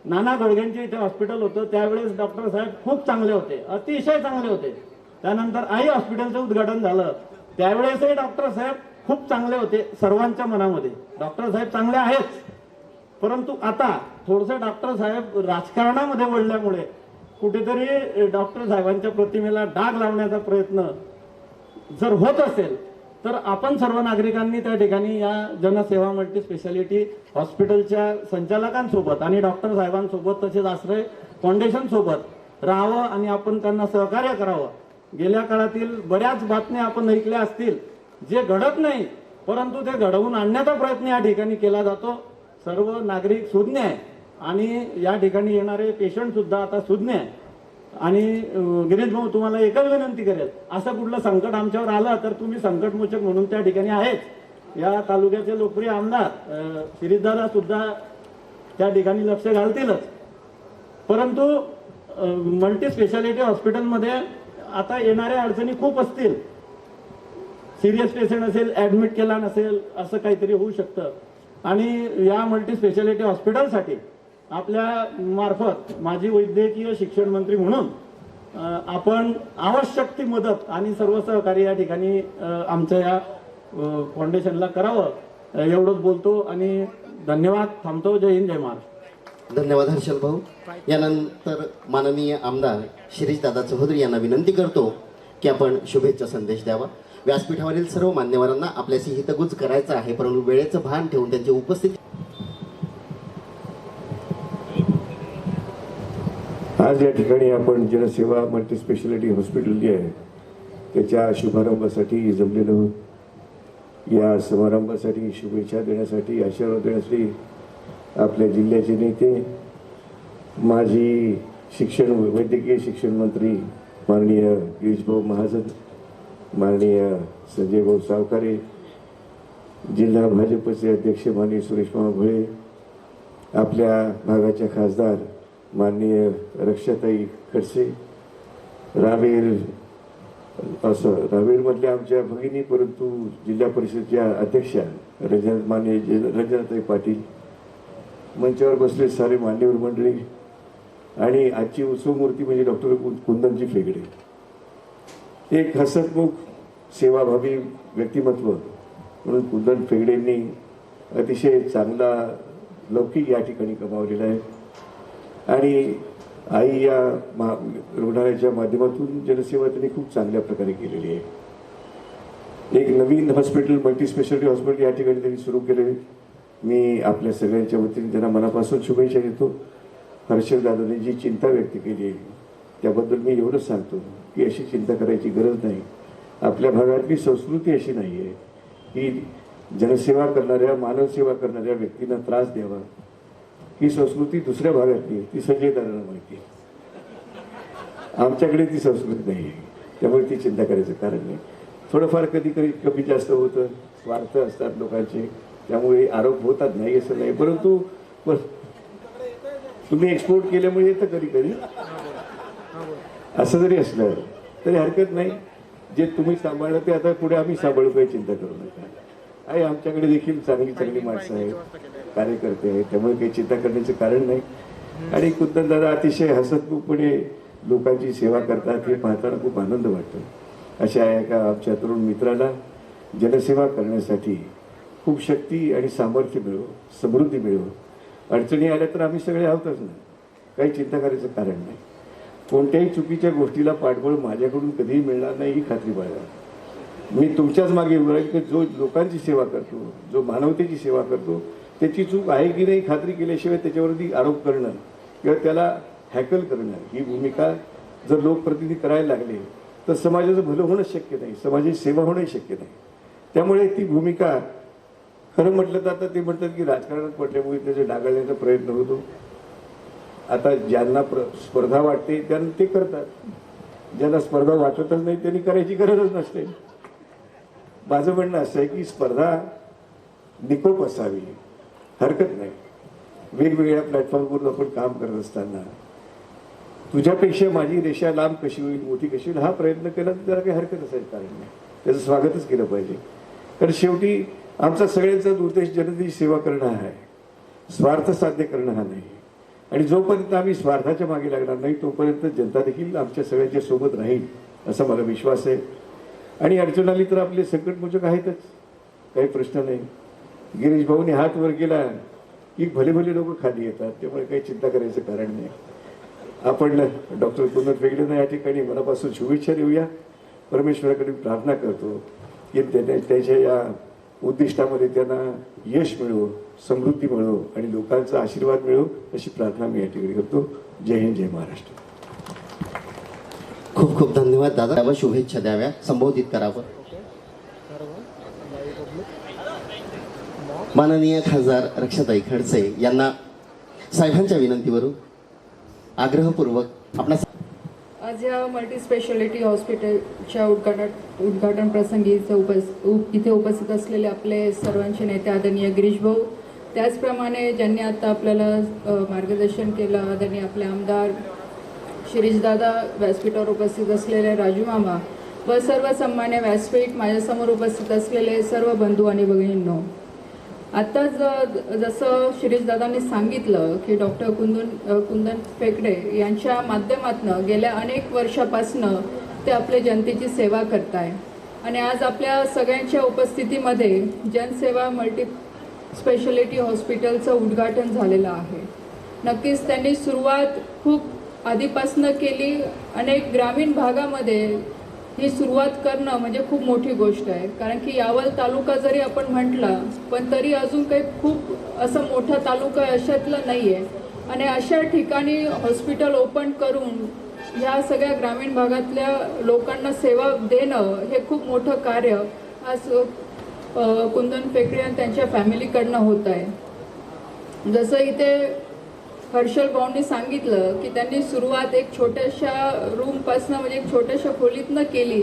नाना घोडगेंचे इथे हॉस्पिटल होतं, त्यावेळेस डॉक्टर साहेब खूप चांगले होते, अतिशय चांगले होते. त्यानंतर आई हॉस्पिटलचं उद्घाटन झालं, त्यावेळेसही डॉक्टर साहेब खूप चांगले होते सर्वांच्या मनामध्ये. डॉक्टर साहेब चांगले आहेच, परंतु आता थोडंसं डॉक्टर साहेब राजकारणामध्ये वळल्यामुळे कुठेतरी डॉक्टर साहेबांच्या प्रतिमेला डाग लावण्याचा प्रयत्न जर होत असेल तर आपण सर्व नागरिकांनी त्या ठिकाणी या जनसेवा मल्टी स्पेशालिटी हॉस्पिटलच्या संचालकांसोबत आणि डॉक्टर साहेबांसोबत तसेच आश्रय फाउंडेशन सोबत राहावं आणि आपण त्यांना सहकार्य करावं. गेल्या काळातील बऱ्याच बातम्या आपण ऐकल्या असतील, जे घडत नाही परंतु ते घडवून आणण्याचा प्रयत्न या ठिकाणी केला जातो. सर्व नागरिक सुज्ञ आहे आणि या ठिकाणी येणारे पेशंट सुद्धा आता सुज्ञ आहे. आणि गिरीश भाऊ, तुम्हाला एकच विनंती करेल, असं कुठलं संकट आमच्यावर आलं तर तुम्ही संकटमोचक म्हणून त्या ठिकाणी आहेच. या तालुक्याचे लोकप्रिय आमदार शिरीषदादा सुद्धा त्या ठिकाणी लक्ष घालतीलच. परंतु मल्टी स्पेशालिटी हॉस्पिटलमध्ये आता येणाऱ्या अडचणी खूप असतील. सिरियस पेशंट असेल, ॲडमिट केला नसेल, असं काहीतरी होऊ शकतं. आणि या मल्टी स्पेशालिटी हॉस्पिटलसाठी आपल्या मार्फत माजी वैद्यकीय शिक्षण मंत्री म्हणून आपण आवश्यक ती मदत आणि सर्व सहकार्य या ठिकाणी आमच्या या फाउंडेशनला करावं, एवढंच बोलतो आणि धन्यवाद. थांबतो. जय हिंद, जय महाराष्ट्र. धन्यवाद हर्षल भाऊ. यानंतर माननीय आमदार शिरीषदादा चौधरी यांना विनंती करतो की आपण शुभेच्छा संदेश द्यावा. व्यासपीठावरील सर्व मान्यवरांना आपल्याशी हितगुज करायचं आहे, परंतु वेळेचं भान ठेवून त्यांची उपस्थिती. आज या ठिकाणी आपण जनसेवा मल्टी स्पेशालिटी हॉस्पिटल जे आहे त्याच्या शुभारंभासाठी जमलेलो आहोत. या समारंभासाठी शुभेच्छा देण्यासाठी, आशीर्वाद देण्यासाठी आपल्या जिल्ह्याचे नेते, माजी वैद्यकीय शिक्षण मंत्री माननीय गिरीशभाऊ महाजन, माननीय संजयभाऊ सावकारे, जिल्हा भाजपचे अध्यक्ष माननीय सुरेशभाऊ भोळे, आपल्या भागाच्या खासदार माननीय रक्षाताई खडसे, रावेरमधल्या आमच्या भगिनी परंतु जिल्हा परिषदेच्या अध्यक्षा माननीय रंजनाताई पाटील, मंचावर बसले सारे मान्यवर मंडळी आणि आजची उत्सवमूर्ती म्हणजे डॉक्टर कुंदनजी फेगडे. एक हसतमुख सेवाभावी व्यक्तिमत्व म्हणून कुंदन फेगडेंनी अतिशय चांगला लौकिक या ठिकाणी कमावलेला आहे. आणि आई या रुग्णालयाच्या माध्यमातून जनसेवा त्यांनी खूप चांगल्या प्रकारे केलेली आहे. एक नवीन हॉस्पिटल, मल्टी स्पेशालिटी हॉस्पिटल या ठिकाणी त्यांनी सुरू केले. मी आपल्या सगळ्यांच्या वतीने त्यांना मनापासून शुभेच्छा देतो. हर्षलदादांनी जी चिंता व्यक्त केली आहे त्याबद्दल मी एवढंच सांगतो की अशी चिंता करायची गरज नाही. आपल्या भागातली संस्कृती अशी नाही आहे की जनसेवा करणाऱ्या, मानवसेवा करणाऱ्या व्यक्तींना त्रास द्यावा. ही संस्कृती दुसऱ्या भागातली आहे, ती संजय दादांना माहिती आहे. आमच्याकडे ती संस्कृती नाही आहे, त्यामुळे ती चिंता करायचं कारण नाही. थोडंफार कधी कधी कमी जास्त होतं, स्वार्थ असतात लोकांचे, त्यामुळे आरोप होतात, नाही असं नाही. परंतु तुम्ही एक्सपोर्ट केल्यामुळे येतं कधी कधी, असं जरी असलं तरी हरकत नाही. जे तुम्ही सांभाळलं ते आता पुढे आम्ही सांभाळू, काही चिंता करू नका. आहे आमच्याकडे देखील चांगली माणसं आहेत, कार्यकर्ते आहेत, त्यामुळे काही चिंता करण्याचं कारण नाही. आणि कुंदन दादा अतिशय हसतमुखपणे लोकांची सेवा करतात, हे पाहताना खूप आनंद वाटतो. अशा एका आमच्या तरुण मित्राला जनसेवा करण्यासाठी खूप शक्ती आणि सामर्थ्य मिळो, समृद्धी मिळो. अडचणी आल्या तर आम्ही सगळे आहोतच ना, काही चिंता करायचं कारण नाही. कोणत्याही चुकीच्या गोष्टीला पाठबळ माझ्याकडून कधीही मिळणार नाही, ही खात्री बाळगा. मी तुमच्याच मागे उभं राहील की जो लोकांची सेवा करतो, जो मानवतेची सेवा करतो, त्याची चूक आहे की नाही खात्री केल्याशिवाय त्याच्यावरती आरोप करणं किंवा त्याला हॅकल करणं, ही भूमिका जर लोकप्रतिनिधी करायला लागले तर समाजाचं भलं होणं शक्य नाही, समाजाची सेवा होणंही शक्य नाही. त्यामुळे ती भूमिका खरं म्हटलं तर आता ते म्हणतात की राजकारणात पडल्यामुळे त्याचे डागाळण्याचा प्रयत्न होतो. आता ज्यांना स्पर्धा वाटते त्यांना ते करतात, ज्यांना स्पर्धा वाटतच नाही त्यांनी करायची गरजच नसते. माझं म्हणणं असं आहे की स्पर्धा निकोप असावी, हरकत नाही. वेगवेगळ्या प्लॅटफॉर्मवरून आपण काम करत असताना तुझ्यापेक्षा माझी रेषा लांब कशी होईल, मोठी कशी होईल हा प्रयत्न केला तर त्याला काही हरकत असायची कारण नाही. त्याचं स्वागतच केलं पाहिजे. कारण शेवटी आमचा सगळ्यांचा उद्देश जनतेची सेवा करणं हा आहे, स्वार्थ साध्य करणं हा नाही. आणि जोपर्यंत आम्ही स्वार्थाच्या मागे लागणार नाही तोपर्यंत जनता देखील आमच्या सगळ्यांच्या सोबत राहील असा मला विश्वास आहे. आणि अडचण आली तर आपले संकटमोचक आहेतच, काही प्रश्न नाही. गिरीश भाऊने हात वर केला की भले भले लोक खाली येतात, त्यामुळे काही चिंता करायचं कारण नाही. आपण डॉक्टर कुंदन फेगडेंना या ठिकाणी मनापासून शुभेच्छा देऊया. परमेश्वराकडे प्रार्थना करतो की त्याच्या या उद्दिष्टामध्ये त्यांना यश मिळो, समृद्धी मिळो आणि लोकांचा आशीर्वाद मिळो अशी प्रार्थना मी या ठिकाणी करतो. जय हिंद, जय महाराष्ट्र. खूप खूप धन्यवाद दादा. शुभेच्छा द्याव्या, संबोधित करावं. माननीय खासदार रक्षाताई खडसे यांना साहेबांच्या विनंतीवरून आग्रहपूर्वक आपणा आज या मल्टी स्पेशालिटी हॉस्पिटलच्या उद्घाटन प्रसंगी इथे उपस्थित असलेले आपले सर्वांचे नेते आदरणीय गिरीश भाऊ, त्याचप्रमाणे ज्यांनी आता आपल्याला मार्गदर्शन केलं आदरणीय आपले आमदार शिरीषदादा, व्यासपीठावर उपस्थित असलेले राजू मामा व सर्व सन्मान्य व्यासपीठ, माझ्यासमोर उपस्थित असलेले सर्व बंधू आणि भगिनींनो, आत्ताच जसं शिरीषदादांनी सांगितलं की डॉक्टर कुंदन फेकडे यांच्या माध्यमातून गेल्या अनेक वर्षापासनं ते आपल्या जनतेची सेवा करत आहे. आणि आज आपल्या सगळ्यांच्या उपस्थितीमध्ये जनसेवा मल्टी स्पेशालिटी हॉस्पिटलचं उद्घाटन झालेलं आहे. नक्कीच त्यांनी सुरुवात खूप आधीपासनं केली. अनेक ग्रामीण भागामध्ये ही सुरुवात करणं म्हणजे खूप मोठी गोष्ट आहे. कारण की यावल तालुका जरी आपण म्हटला पण तरी अजून काही खूप असं मोठा तालुका अशातला नाही आहे. आणि अशा ठिकाणी हॉस्पिटल ओपन करून ह्या सगळ्या ग्रामीण भागातल्या लोकांना सेवा देणं हे खूप मोठं कार्य आज कुंदन फेकडे आणि त्यांच्या फॅमिलीकडनं होत आहे. जसं इथे हर्षल भाऊंनी सांगितलं की त्यांनी सुरुवात एक छोट्याशा रूमपासनं म्हणजे एक छोट्याशा खोलीतनं केली,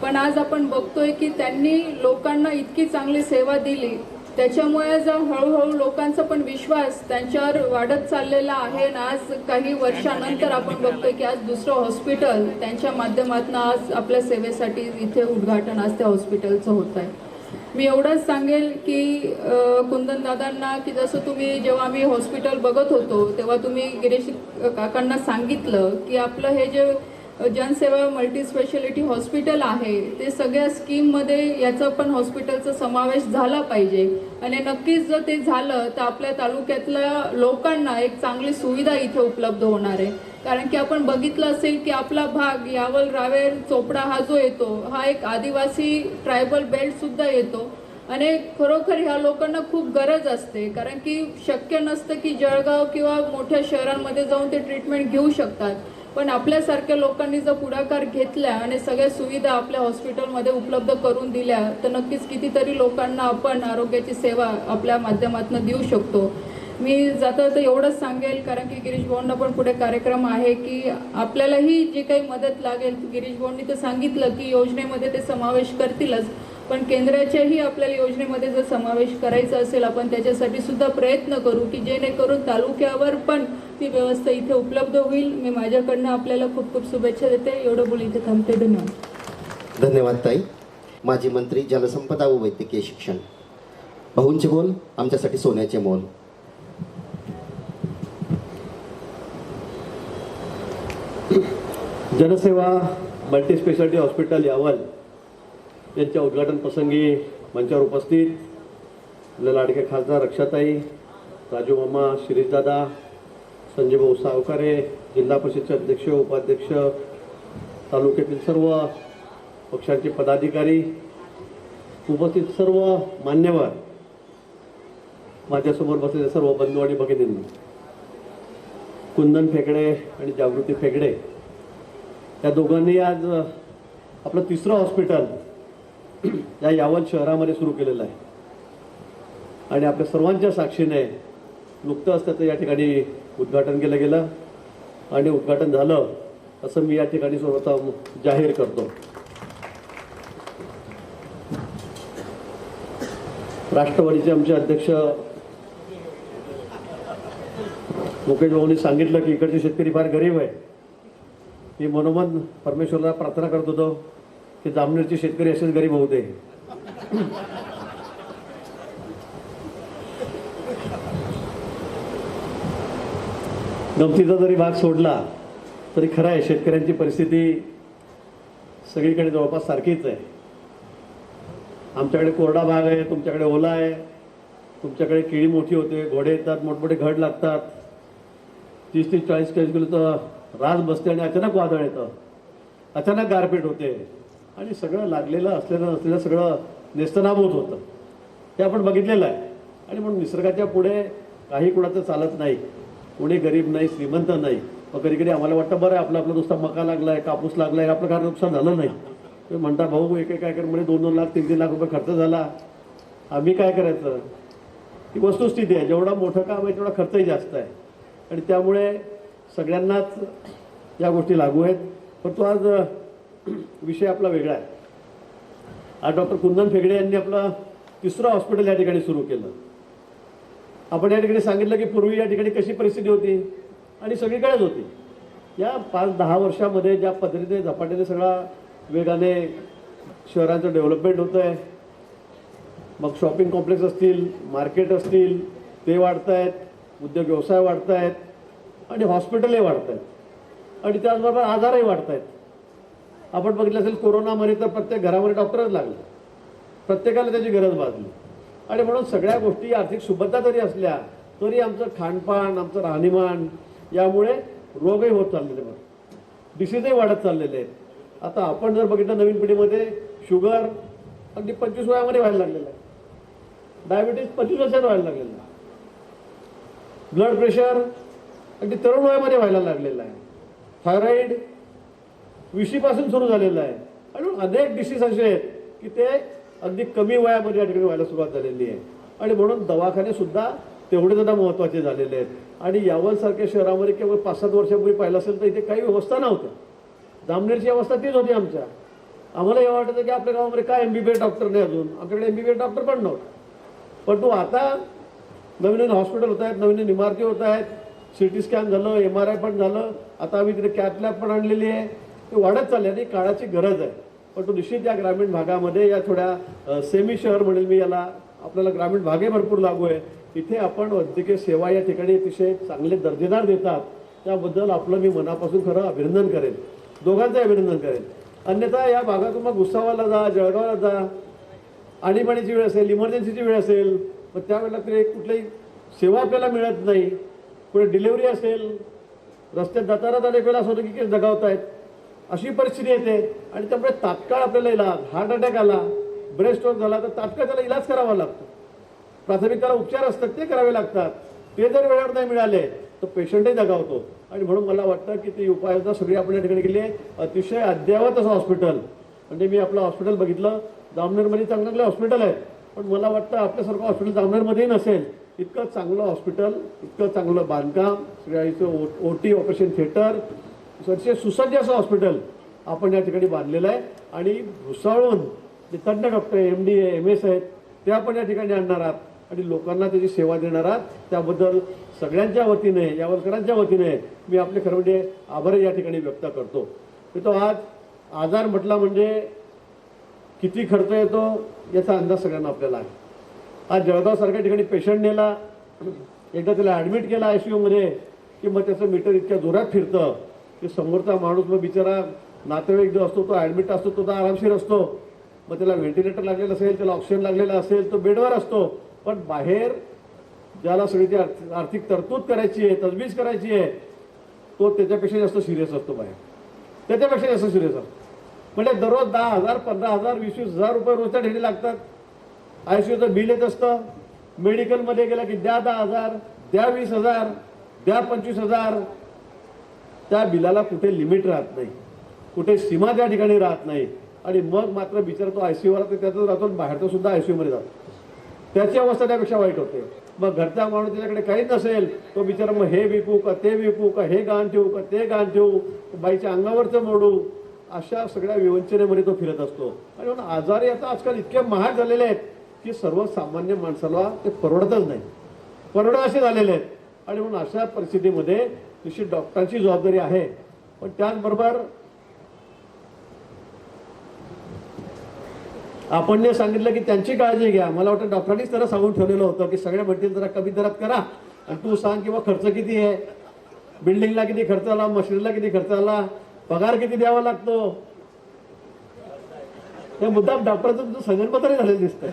पण आज आपण बघतोय की त्यांनी लोकांना इतकी चांगली सेवा दिली, त्याच्यामुळे जर हळूहळू लोकांचा पण विश्वास त्यांच्यावर वाढत चाललेला आहे. आणि आज काही वर्षानंतर आपण बघतोय की आज दुसरं हॉस्पिटल त्यांच्या माध्यमातून आज आपल्या सेवेसाठी इथे उद्घाटन आज त्या हॉस्पिटलचं होत आहे. मी एवढंच सांगेल की कुंदन दादांना की जसं तुम्ही जेव्हा आम्ही हॉस्पिटल बघत होतो तेव्हा तुम्ही गिरीश काकांना सांगितलं की आपलं हे जे जनसेवा मल्टी स्पेशालिटी हॉस्पिटल आहे ते सगळ्या स्कीममध्ये याचा पण हॉस्पिटलचा समावेश झाला पाहिजे. आणि नक्कीच जर ते झालं तर आपल्या तालुक्यातल्या लोकांना एक चांगली सुविधा इथे उपलब्ध होणार आहे. कारण की आपण बघितलं असेल की आपला भाग यावल, रावेर, चोपडा हा जो येतो हा एक आदिवासी ट्रायबल बेल्टसुद्धा येतो. आणि खरोखर ह्या लोकांना खूप गरज असते. कारण की शक्य नसतं की जळगाव किंवा मोठ्या शहरांमध्ये जाऊन ते ट्रीटमेंट घेऊ शकतात. पण आपल्यासारख्या लोकांनी जर पुढाकार घेतला आणि सगळ्या सुविधा आपल्या हॉस्पिटलमध्ये उपलब्ध करून दिल्या तर नक्कीच कितीतरी लोकांना आपण आरोग्याची सेवा आपल्या माध्यमातून देऊ शकतो. मी जाता तर एवढंच सांगेल कारण की गिरीश भाऊंना पण पुढे कार्यक्रम आहे की आपल्यालाही जी काही मदत लागेल गिरीश भाऊंनी तर सांगितलं की योजनेमध्ये ते समावेश करतीलच, पण केंद्राच्याही आपल्याला योजनेमध्ये जर समावेश करायचा असेल आपण त्याच्यासाठी सुद्धा प्रयत्न करू की जेणेकरून तालुक्यावर पण ती व्यवस्था इथे उपलब्ध होईल. मी माझ्याकडनं आपल्याला खूप खूप शुभेच्छा देते. एवढं बोलून इथे थांबते. धन्यवाद. धन्यवाद ताई. माजी मंत्री जलसंपदा व वैद्यकीय शिक्षण भाऊंचे बोल आमच्यासाठी सोन्याचे मोल. जनसेवा मल्टी स्पेशालिटी हॉस्पिटल यावल यांच्या उद्घाटन प्रसंगी मंचावर उपस्थित आपले लाडके खासदार रक्षाताई, राजू मामा, शिरीषदादा, संजय भाऊ सावकारे, जिल्हा परिषदचे अध्यक्ष, उपाध्यक्ष, तालुक्यातील सर्व पक्षांचे पदाधिकारी, उपस्थित सर्व मान्यवर, माझ्यासमोर बसलेले सर्व बंधू आणि भगिनींनी, कुंदन फेकडे आणि जागृती फेकडे या दोघांनी आज आपलं तिसरं हॉस्पिटल या यावल शहरामध्ये सुरू केलेलं आहे. आणि आपल्या सर्वांच्या साक्षीने नुकतंच त्याचं या ठिकाणी उद्घाटन केलं गेलं आणि उद्घाटन झालं असं मी या ठिकाणी सर्वप्रथम जाहीर करतो. राष्ट्रवादीचे आमचे अध्यक्ष मुकेश भाऊंनी सांगितलं की इकडचे शेतकरी फार गरीब आहे. मी मनोमन परमेश्वराला प्रार्थना करत होतो की जामनेरचे शेतकरी असेच गरीब होते. गमतीचा जरी भाग सोडला तरी खरं आहे, शेतकऱ्यांची परिस्थिती सगळीकडे जवळपास सारखीच आहे. आमच्याकडे कोरडा भाग आहे, तुमच्याकडे ओला आहे. तुमच्याकडे केळी मोठी होते, घोडे येतात, मोठमोठे घड लागतात, 30-40 किलोचं राज बसते आणि अचानक वादळ येतं, अचानक गारपीट होते आणि सगळं लागलेलं असलेलं नसलेलं सगळं नेस्तनाबूत होतं. हे आपण बघितलेलं आहे. आणि म्हणून निसर्गाच्या पुढे काही कुणाचं चालत नाही. कोणी गरीब नाही, श्रीमंत नाही. मग कधी कधी आम्हाला वाटतं बरं आपला नुसता मका लागला आहे, कापूस लागला आहे, आपलं काय नुकसान झालं नाही. तुम्ही म्हणता भाऊ एक काय कर म्हणजे 2-2 लाख 3-3 लाख रुपये खर्च झाला, आम्ही काय करायचं. ही वस्तुस्थिती आहे. जेवढा मोठं काम आहे तेवढा खर्चही जास्त आहे आणि त्यामुळे सगळ्यांनाच या गोष्टी लागू आहेत. परंतु आज विषय आपला वेगळा आहे. आज डॉक्टर कुंदन फेगडे यांनी आपलं 3रं हॉस्पिटल या ठिकाणी सुरू केलं. आपण या ठिकाणी सांगितलं की पूर्वी या ठिकाणी कशी परिस्थिती होती आणि सगळीकडेच होती. या 5-10 वर्षामध्ये ज्या पद्धतीने झपाट्याने सगळा वेगाने शहरांचं डेव्हलपमेंट होतं आहे, मग शॉपिंग कॉम्प्लेक्स असतील, मार्केट असतील, ते वाढत आहेत, उद्योग व्यवसाय वाढत आहेत आणि हॉस्पिटलही वाढत आहेत आणि त्याचबरोबर आजारही वाढत आहेत. आपण बघितलं असेल कोरोनामध्ये तर प्रत्येक घरामध्ये डॉक्टरच लागले, प्रत्येकाला त्याची गरज भासली. आणि म्हणून सगळ्या गोष्टी आर्थिक सुबत्ता जरी असल्या तरी आमचं खानपान, आमचं राहणीमान यामुळे रोगही होत चाललेले आहेत, डिसीजही वाढत चाललेले आहेत. आता आपण जर बघितलं नवीन पिढीमध्ये शुगर अगदी 25 वयामध्ये व्हायला लागलेलं आहे, डायबिटीज 25 वर्षात व्हायला लागलेलं आहे, ब्लड प्रेशर अगदी तरुण वयामध्ये व्हायला लागलेलं आहे, थायरॉईड 20पासून सुरू झालेलं आहे आणि अनेक डिसीज असे आहेत की ते अगदी कमी वयामध्ये या ठिकाणी व्हायला सुरुवात झालेली आहे. आणि म्हणून दवाखाने सुद्धा तेवढे सुद्धा महत्त्वाचे झालेले आहेत. आणि यावलसारख्या शहरामध्ये केवळ 5-7 वर्षापूर्वी पाहिलं असेल तर इथे काही व्यवस्था नव्हत्या. जामनेरची अवस्था तीच होती आमच्या. आम्हाला हे वाटतं की आपल्या गावामध्ये काय MBBS डॉक्टर नाही, अजून आमच्याकडे MBBS डॉक्टर पण नव्हतं. पण तो आता नवीन हॉस्पिटल होत आहेत, नवीन इमारती होत आहेत, CT स्कॅन झालं, MRI पण झालं, आता आम्ही तिथे कॅथ लॅब पण आणलेली आहे. ते वाढत चालले आणि काळाची गरज आहे. पण तो निश्चित या ग्रामीण भागामध्ये या थोड्या सेमी शहर म्हणेल मी याला, आपल्याला ग्रामीण भागही भरपूर लागू आहे. तिथे आपण वैद्यकीय सेवा या ठिकाणी अतिशय चांगले दर्जेदार देतात, त्याबद्दल आपलं मी मनापासून खरं अभिनंदन करेन, दोघांचं अभिनंदन करेन. अन्यथा या भागातून मग भुसावळला जा, जळगावला जा, आणीबाणीची वेळ असेल, इमर्जन्सीची वेळ असेल, मग त्यावेळेला तरी कुठलीही सेवा आपल्याला मिळत नाही. कुठे डिलिव्हरी असेल, रस्त्यात जाताना अनेक वेळा असं होतं की केस दगावत आहेत, अशी परिस्थिती येते. आणि त्यामुळे तात्काळ आपल्याला इलाज, हार्ट अटॅक आला, ब्रेस्ट स्ट्रोक झाला तर तात्काळ त्याला इलाज करावा लागतो. प्राथमिक त्याला उपचार असतात ते करावे लागतात. ते जर वेळेवर नाही मिळाले तर पेशंटही दगावतो. आणि म्हणून मला वाटतं की ती उपाययोजना सगळी आपण या ठिकाणी केली आहे. अतिशय अद्ययावत असं हॉस्पिटल, म्हणजे मी आपलं हॉस्पिटल बघितलं, जामनेरमध्ये चांगले चांगले हॉस्पिटल आहेत, पण मला वाटतं आपल्यासारखं हॉस्पिटल जामनेरमध्येही नसेल. इतकं चांगलं हॉस्पिटल, इतकं चांगलं बांधकाम, सगळ्याचं OT ऑपरेशन थिएटर, अतिशय सुसज्ज असं हॉस्पिटल आपण या ठिकाणी बांधलेलं आहे. आणि भुसावळून जे तज्ज्ञ डॉक्टर MD MS आहेत ते आपण या ठिकाणी आणणार आहात आणि लोकांना त्याची सेवा देणार आहात. त्याबद्दल सगळ्यांच्या वतीने, यावलकरांच्या वतीने मी आपले खरं म्हणजे आभार या ठिकाणी व्यक्त करतो. तो आज आजार म्हटला म्हणजे किती खर्च येतो याचा अंदाज सगळ्यांना आपल्याला आहे. आज जळगावसारख्या ठिकाणी पेशंट नेला, एकदा त्याला ॲडमिट केला ICUमध्ये की मग त्याचं मीटर इतक्या जोरात फिरतं की समोरचा माणूस मग बिचारा नातेवाईक जो असतो तो ॲडमिट असतो तो तर आरामशीर असतो, मग त्याला व्हेंटिलेटर लागलेलं असेल, त्याला ऑक्सिजन लागलेला असेल, तो बेडवर असतो. पण बाहेर ज्याला सगळी ती आर्थिक तरतूद करायची आहे, तजवीज करायची आहे, तो त्याच्यापेक्षा जास्त सिरियस असतो. बाहेर त्याच्यापेक्षा जास्त सिरियस असतो. म्हणजे दररोज 10,000, 15,000, 20,000 रुपये रोजच्या ढेरी लागतात. ICUचं बिल येत असतं. मेडिकलमध्ये गेला की द्या 10,000, द्या 20,000, द्या 25,000. त्या बिलाला कुठे लिमिट राहत नाही, कुठे सीमा त्या ठिकाणी राहत नाही. आणि मग मात्र बिचारा तो ICUवाला तर त्यातच राहतो, बाहेरचा सुद्धा ICUमध्ये जातो. त्याची अवस्था त्यापेक्षा वाईट होते. मग घरचा माणूस त्याच्याकडे काहीच नसेल, तो बिचारा मग हे विकू का ते विकू का, हे गाण ठेवू का ते गाण ठेवू, बाईच्या अंगावरचं मोडू, अशा सगळ्या विवंचनेमध्ये तो फिरत असतो. आणि म्हणून आजारी आता आजकाल इतके महाग झालेले आहेत की सर्वसामान्य माणसाला ते परवडतच नाही, परवडत असे झालेले आहेत. आणि म्हणून अशा परिस्थितीमध्ये निश्चित डॉक्टरांची जबाबदारी आहे. पण त्याचबरोबर आपण सांगितलं की त्यांची काळजी घ्या. मला वाटतं डॉक्टरांनीच त्याला सांगून ठेवलेलं होतं की सगळ्या म्हणतील जरा कमी दरात करा आणि तू सांग किंवा खर्च किती आहे, बिल्डिंगला किती खर्च आला, मशिनरीला किती खर्च आला, पगार किती द्यावा लागतो. हे मुद्दाम डॉक्टरचं तुमचं संगणपत्र झालेलं दिसतंय.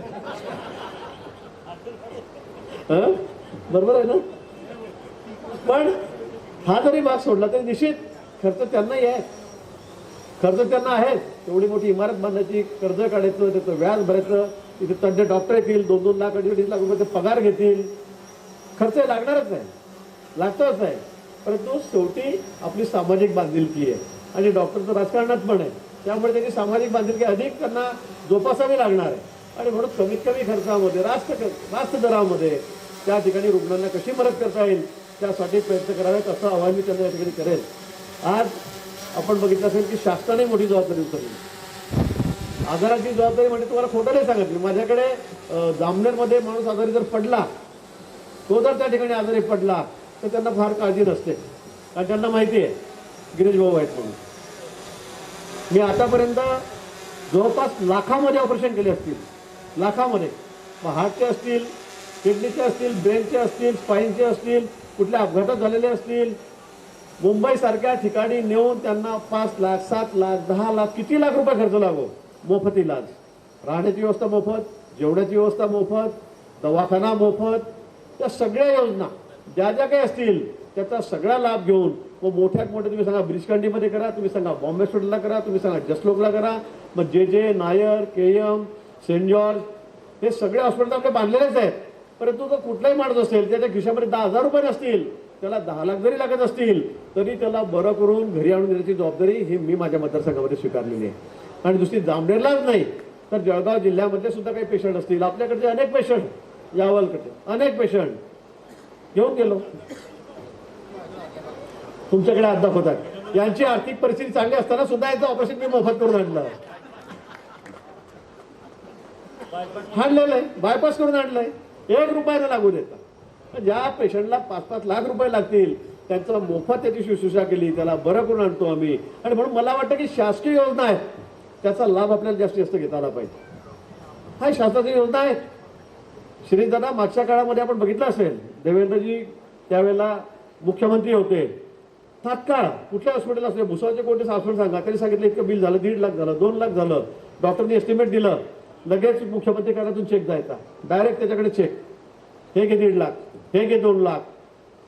बरोबर आहे ना. पण हा जरी भाग सोडला तरी निश्चित खर्च त्यांनाही आहे, खर्च त्यांना आहे. एवढी मोठी इमारत बांधायची, कर्ज काढायचं, त्याचं व्याज भरायचं, तिथे तज्ञ डॉक्टर येतील, 2-2 लाख 2.5 लाख रुपये पगार घेतील. खर्च लागणारच आहे, लागतोच आहे. परंतु शेवटी आपली सामाजिक बांधिलकी आहे आणि डॉक्टरचं राजकारणात पण आहे. त्यामुळे त्याची सामाजिक बांधिलकी अधिक त्यांना जोपासावी लागणार आहे. आणि म्हणून कमीत कमी खर्चामध्ये रास्त दरामध्ये त्या ठिकाणी रुग्णांना कशी मदत करता येईल त्यासाठी प्रयत्न करावेत असं आवाहन मी त्यांना या ठिकाणी करेल. आज आपण बघितलं असेल की शासनाने मोठी जबाबदारी उचलली. आजाराची जबाबदारी म्हणजे तुम्हाला खोटं नाही सांगितलं. माझ्याकडे जामनेरमध्ये माणूस आजारी जर पडला, तो जर त्या ठिकाणी आजारी पडला तर त्यांना फार काळजी नसते, कारण त्यांना माहिती आहे गिरीश भाऊ आहेत म्हणून. मी आतापर्यंत जवळपास लाखामध्ये ऑपरेशन केले असतील, लाखामध्ये. मग हार्टचे असतील, किडनीचे असतील, ब्रेनचे असतील, स्पाईनचे असतील, कुठल्या अपघातात झालेले असतील. मुंबईसारख्या ठिकाणी नेऊन त्यांना 5 लाख 7 लाख 10 लाख किती लाख रुपये खर्च लागो. मोफत इलाज, राहण्याची व्यवस्था मोफत, जेवणाची व्यवस्था मोफत, दवाखाना मोफत. त्या सगळ्या योजना ज्या ज्या काही असतील त्याचा सगळा लाभ घेऊन मग मोठ्यात मोठे तुम्ही सांगा ब्रिचकांडीमध्ये करा, तुम्ही सांगा बॉम्बे स्टुडंटला करा, तुम्ही सांगा जसलोकला करा, मग जे नायर, KM, सेंट जॉर्ज हे सगळे हॉस्पिटल आपले बांधलेलेच आहेत. परंतु तो कुठलाही माणूस असेल त्याच्या खिशामध्ये 10,000 रुपये नसतील, त्याला 10 लाख जरी लागत असतील तरी त्याला बरं करून घरी आणून देण्याची जबाबदारी ही मी माझ्या मतदारसंघामध्ये स्वीकारलेली आहे. आणि दुसरी जामनेरलाच नाही तर जळगाव जिल्ह्यामध्ये सुद्धा काही पेशंट असतील, आपल्याकडचे अनेक पेशंट, यावलकडचे अनेक पेशंट घेऊन गेलो. तुमच्याकडे हात दाखवतात. यांची आर्थिक परिस्थिती चांगली असताना सुद्धा याचं ऑपरेशन मी मोफत करून आणलं, आणलेलं आहे, बायपास करून आणलंय, 1 रुपयानं लागू देता. ज्या पेशंटला 5-5 लाख रुपये लागतील त्यांचं मोफत त्याची शुश्रूषा केली, त्याला बरं करून आणतो आम्ही. आणि म्हणून मला वाटतं की शासकीय योजना आहेत त्याचा लाभ आपल्याला जास्तीत जास्त घेता आला पाहिजे. हा शासनाची योजना आहे. श्रीदादा मागच्या काळामध्ये आपण बघितलं असेल, देवेंद्रजी त्यावेळेला मुख्यमंत्री होते. तात्काळ कुठल्या हॉस्पिटल असले, भुसावळचे कोणते हॉस्पिटल सांगा, त्यांनी सांगितलं इतकं बिल झालं, 1.5 लाख झालं, 2 लाख झालं. डॉक्टरनी एस्टिमेट दिलं, लगेच मुख्यमंत्री कार्यालयातून चेक जायचा, डायरेक्ट त्याच्याकडे चेक, हे घे 1.5 लाख, हे घे 2 लाख.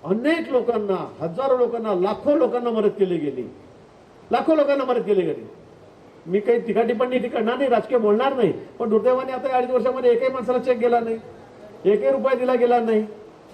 अनेक लोकांना, हजारो लोकांना, लाखो लोकांना मदत केली गेली, लाखो लोकांना मदत केली गेली. मी काही टिकाटिप्पणी करणार नाही, राजकीय बोलणार नाही. पण दुर्दैवाने आता 2.5 वर्षामध्ये एकही माणसाला चेक गेला नाही, 1 रुपया दिला गेला नाही.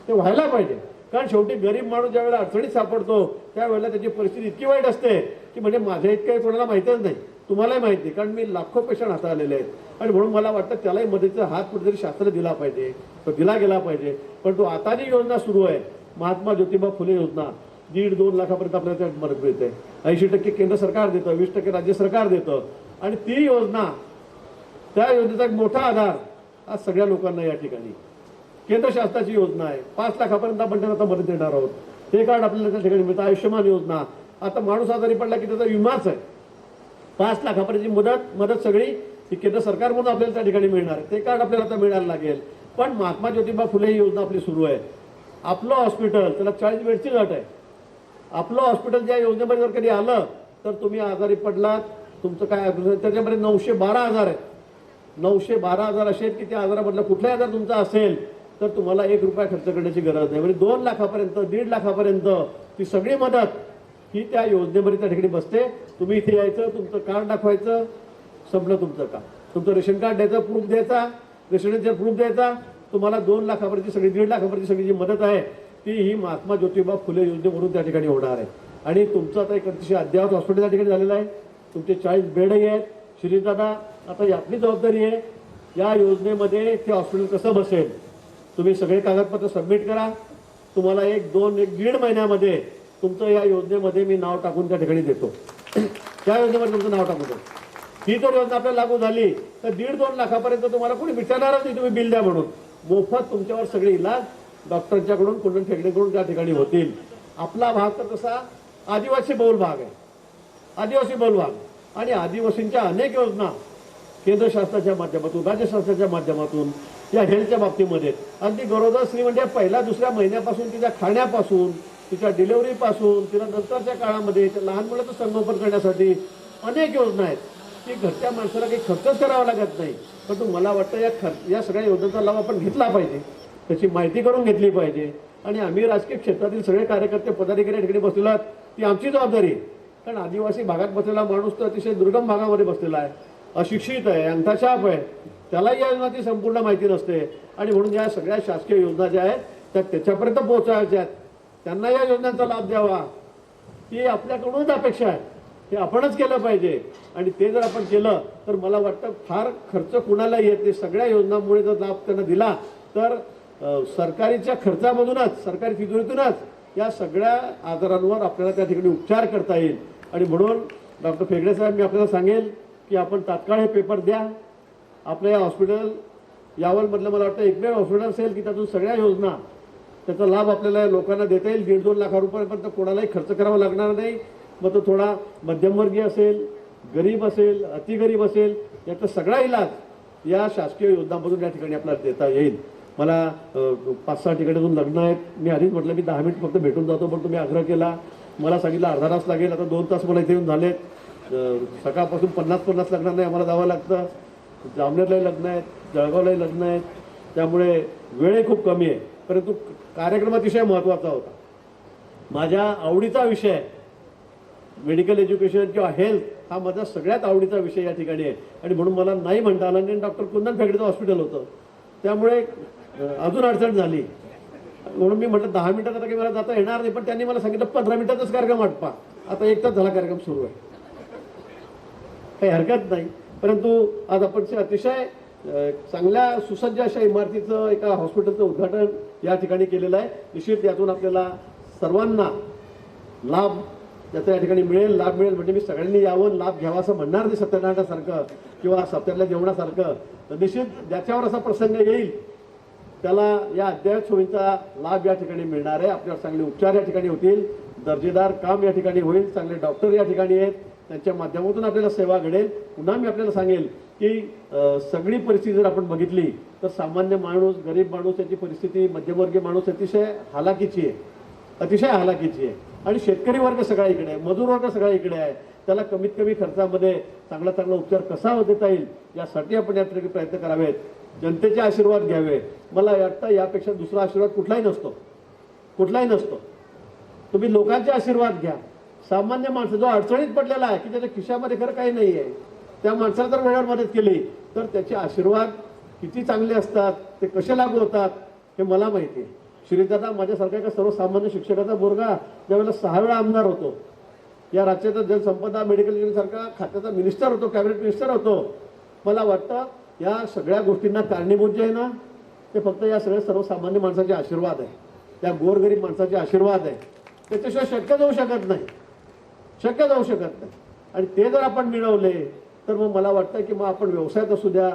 ते व्हायला पाहिजे. कारण शेवटी गरीब माणूस ज्यावेळेला अडचणीत सापडतो त्यावेळेला त्याची परिस्थिती इतकी वाईट असते की म्हणजे माझ्या इतकंही कोणाला माहितच नाही, तुम्हालाही माहिती आहे, कारण मी लाखो पेशंट हाताळलेले आहेत. आणि म्हणून मला वाटतं त्यालाही मदतीचा हात कुठेतरी शासनाने दिला पाहिजे, तो दिला गेला पाहिजे. पण तो आता जी योजना सुरू आहे, महात्मा ज्योतिबा फुले योजना, 1.5-2 लाखापर्यंत आपल्याला त्यात मदत मिळते. 80% केंद्र सरकार देतं, 20% राज्य सरकार देतं. आणि ती योजना, त्या योजनेचा एक मोठा आधार आज सगळ्या लोकांना या ठिकाणी केंद्र शासनाची योजना आहे. 5 लाखापर्यंत आपण त्यांना आता मदत देणार आहोत. ते कार्ड आपल्याला त्या ठिकाणी मिळतं. आयुष्यमान योजना, आता माणूस आजारी पडला की त्याचा विमाच आहे. 5 लाखापर्यंतची मदत सगळी ही केंद्र सरकारमधून आपल्याला त्या ठिकाणी मिळणार आहे. ते कार्ड आपल्याला आता मिळायला लागेल. पण महात्मा ज्योतिबा फुले ही योजना आपली सुरू आहे. आपलं हॉस्पिटल, त्याला 40 बेडची अट आहे. आपलं हॉस्पिटल ज्या योजनेमध्ये जर कधी आलं तर तुम्ही आजारी पडलात, तुमचं काय त्याच्यामध्ये 912 आजार आहेत. 912 आजार असे आहेत की त्या आजारामधला कुठलाही आजार तुमचा असेल तर तुम्हाला 1 रुपया खर्च करण्याची गरज नाही. म्हणजे 2 लाखापर्यंत, 1.5 लाखापर्यंत ती सगळी मदत ही त्या योजनेमध्ये त्या ठिकाणी बसते. तुम्ही इथे यायचं, तुमचं कार्ड दाखवायचं, संपलं तुमचं काम. तुमचं रेशन कार्ड द्यायचं, प्रूफ द्यायचा, रेसिडेन्शियल प्रूफ द्यायचा, तुम्हाला 2 लाखापर्यंत सगळी, 1.5 लाखापर्यंत सगळी जी मदत आहे ती ही महात्मा ज्योतिबा फुले योजनेवरून त्या ठिकाणी होणार आहे. आणि तुमचं आता एक अतिशय अद्ययावत हॉस्पिटल त्या ठिकाणी झालेलं आहे. तुमचे 40 बेडही आहेत. श्रीदादा आता ही आपली जबाबदारी आहे, या योजनेमध्ये ते हॉस्पिटल कसं बसेल. तुम्ही सगळे कागदपत्र सबमिट करा. तुम्हाला 1-2-1.5 महिन्यामध्ये तुमचं या योजनेमध्ये मी नाव टाकून त्या ठिकाणी देतो. त्या योजनेमध्ये तुमचं नाव टाकून देतो. ही जर योजना आपल्याला लागू झाली तर 1.5-2 लाखापर्यंत तुम्हाला कोणी विचारणारच नाही तुम्ही बिल द्या म्हणून. मोफत तुमच्यावर सगळे इलाज डॉक्टरच्याकडून कुंडन ठेकडेकडून त्या ठिकाणी होतील. आपला भाग तर तसा आदिवासी बहुल भाग आहे, आदिवासी बहुल भाग आणि आदिवासींच्या अनेक योजना केंद्र शासनाच्या माध्यमातून राज्य शासनाच्या माध्यमातून या हेल्थच्या बाबतीमध्ये अगदी गरोदर स्त्री म्हणजे पहिल्या दुसऱ्या महिन्यापासून तिच्या खाण्यापासून तिच्या डिलिव्हरीपासून तिला नंतरच्या काळामध्ये लहान मुलाचं संगोपन करण्यासाठी अनेक योजना आहेत की घरच्या माणसाला काही खर्चच करावा लागत नाही. परंतु मला वाटतं या सगळ्या योजनांचा लाभ आपण घेतला पाहिजे, त्याची माहिती करून घेतली पाहिजे. आणि आम्ही राजकीय क्षेत्रातील सगळे कार्यकर्ते पदाधिकारी या ठिकाणी बसलेलो आहात ती आमची जबाबदारी आहे. कारण आदिवासी भागात बसलेला माणूस तर अतिशय दुर्गम भागामध्ये बसलेला आहे, अशिक्षित आहे, अंगठाछाप आहे, त्याला या योजनाची संपूर्ण माहिती नसते. आणि म्हणून या सगळ्या शासकीय योजना ज्या आहेत त्या त्याच्यापर्यंत पोहोचायच्या आहेत, त्यांना या योजनांचा लाभ द्यावा ही आपल्याकडूनच अपेक्षा आहे. हे आपणच केलं पाहिजे आणि ते जर आपण केलं तर मला वाटतं फार खर्च कुणाला येत नाही. सगळ्या योजनांमुळे जर लाभ त्यांना दिला तर सरकारीच्या खर्चामधूनच सरकारी तिजोरीतूनच या सगळ्या आजारांवर आपल्याला त्या ठिकाणी उपचार करता येईल. आणि म्हणून डॉक्टर फेगडे साहेब मी आपल्याला सांगेल की आपण तात्काळ हे पेपर द्या. आपल्या या हॉस्पिटल यावलमधलं मला वाटतं एकमेव हॉस्पिटल असेल की त्यातून सगळ्या योजना त्याचा लाभ आपल्याला लोकांना देता येईल. 1.5-2 लाख रुपयापर्यंत कोणालाही खर्च करावा लागणार नाही. मग तो थोडा मध्यमवर्गीय असेल, गरीब असेल, अतिगरीब असेल, याचा सगळा इलाज या शासकीय योजनांमधून या ठिकाणी आपल्याला देता येईल. मला 5-6 ठिकाणातून लग्न आहेत. मी आधीच म्हटलं मी 10 मिनिट फक्त भेटून जातो, पण तुम्ही आग्रह केला. मला सांगितलं अर्धा तास लागेल. आता 2 तास मला इथे येऊन झालेत. सकाळपासून 50 लग्नांना आम्हाला जावं लागतं. जामनेरलाही लग्न आहेत, जळगावलाही लग्न आहेत, त्यामुळे वेळही खूप कमी आहे. परंतु कार्यक्रम अतिशय महत्त्वाचा होता. माझ्या आवडीचा विषय मेडिकल एज्युकेशन किंवा हेल्थ हा माझा सगळ्यात आवडीचा विषय या ठिकाणी आहे. आणि म्हणून मला नाही म्हणता आलं नाही. डॉक्टर कुंदन फेगडेचं हॉस्पिटल होतं, त्यामुळे अजून अडचण झाली. म्हणून मी म्हटलं 10 मिनिटात आता काही मला जाता येणार नाही. पण त्यांनी मला सांगितलं 15 मिनिटातच कार्यक्रम आटपा. आता 1 तास झाला कार्यक्रम सुरू आहे, काही हरकत नाही. परंतु आज आपण अतिशय चांगल्या सुसज्ज अशा इमारतीचं एका हॉस्पिटलचं उद्घाटन या ठिकाणी केलेलं आहे. निश्चित यातून आपल्याला सर्वांना लाभ त्याचा या ठिकाणी मिळेल, लाभ मिळेल. म्हणजे मी सगळ्यांनी यावं लाभ घ्यावा असं म्हणणार नाही सत्यनारायणासारखं किंवा सप्त्यातल्या जेवणासारखं. तर निश्चित ज्याच्यावर असा प्रसंग येईल त्याला या अद्ययावत सोयींचा लाभ या ठिकाणी मिळणार आहे. आपल्याला चांगले उपचार या ठिकाणी होतील, दर्जेदार काम या ठिकाणी होईल, चांगले डॉक्टर या ठिकाणी आहेत, त्यांच्या माध्यमातून आपल्याला सेवा घडेल. पुन्हा मी आपल्याला सांगेल की सगळी परिस्थिती जर आपण बघितली तर सामान्य माणूस, गरीब माणूस याची परिस्थिती, मध्यमवर्गीय माणूस अतिशय हालाकीची आहे, अतिशय हालाकीची आहे. आणि शेतकरी वर्ग सगळा इकडे आहे, मजूर वर्ग सगळा इकडे आहे. त्याला कमीत कमी खर्चामध्ये चांगला उपचार कसा देता येईल यासाठी आपण या ठिकाणी प्रयत्न करावेत. जनतेचे आशीर्वाद घ्यावे. मला वाटतं यापेक्षा दुसरा आशीर्वाद कुठलाही नसतो, कुठलाही नसतो. तुम्ही लोकांचे आशीर्वाद घ्या. सामान्य माणसं जो अडचणीत पडलेला आहे की त्याच्या खिशामध्ये खरं काही नाही आहे, त्या माणसाला जर वेळेवर मदत केली तर त्याचे आशीर्वाद किती चांगले असतात, ते कसे लागू होतात हे मला माहिती आहे. श्रीदादा माझ्यासारखा एका सर्वसामान्य शिक्षकाचा मुलगा ज्यावेळेला 6 वेळा आमदार होतो, या राज्याचा जलसंपदा मेडिकल सारखा खात्याचा मिनिस्टर होतो, कॅबिनेट मिनिस्टर होतो. मला वाटतं या सगळ्या गोष्टींना कारणीभूत जे आहे ना ते फक्त या सगळ्या सर्वसामान्य माणसाचे आशीर्वाद आहे, त्या गोरगरीब माणसाचे आशीर्वाद आहे. त्याच्याशिवाय शक्य जाऊ शकत नाही, शक्य जाऊ शकत नाही. आणि ते जर आपण मिळवले तर मग मला वाटतं की मग आपण व्यवसायात असू द्या,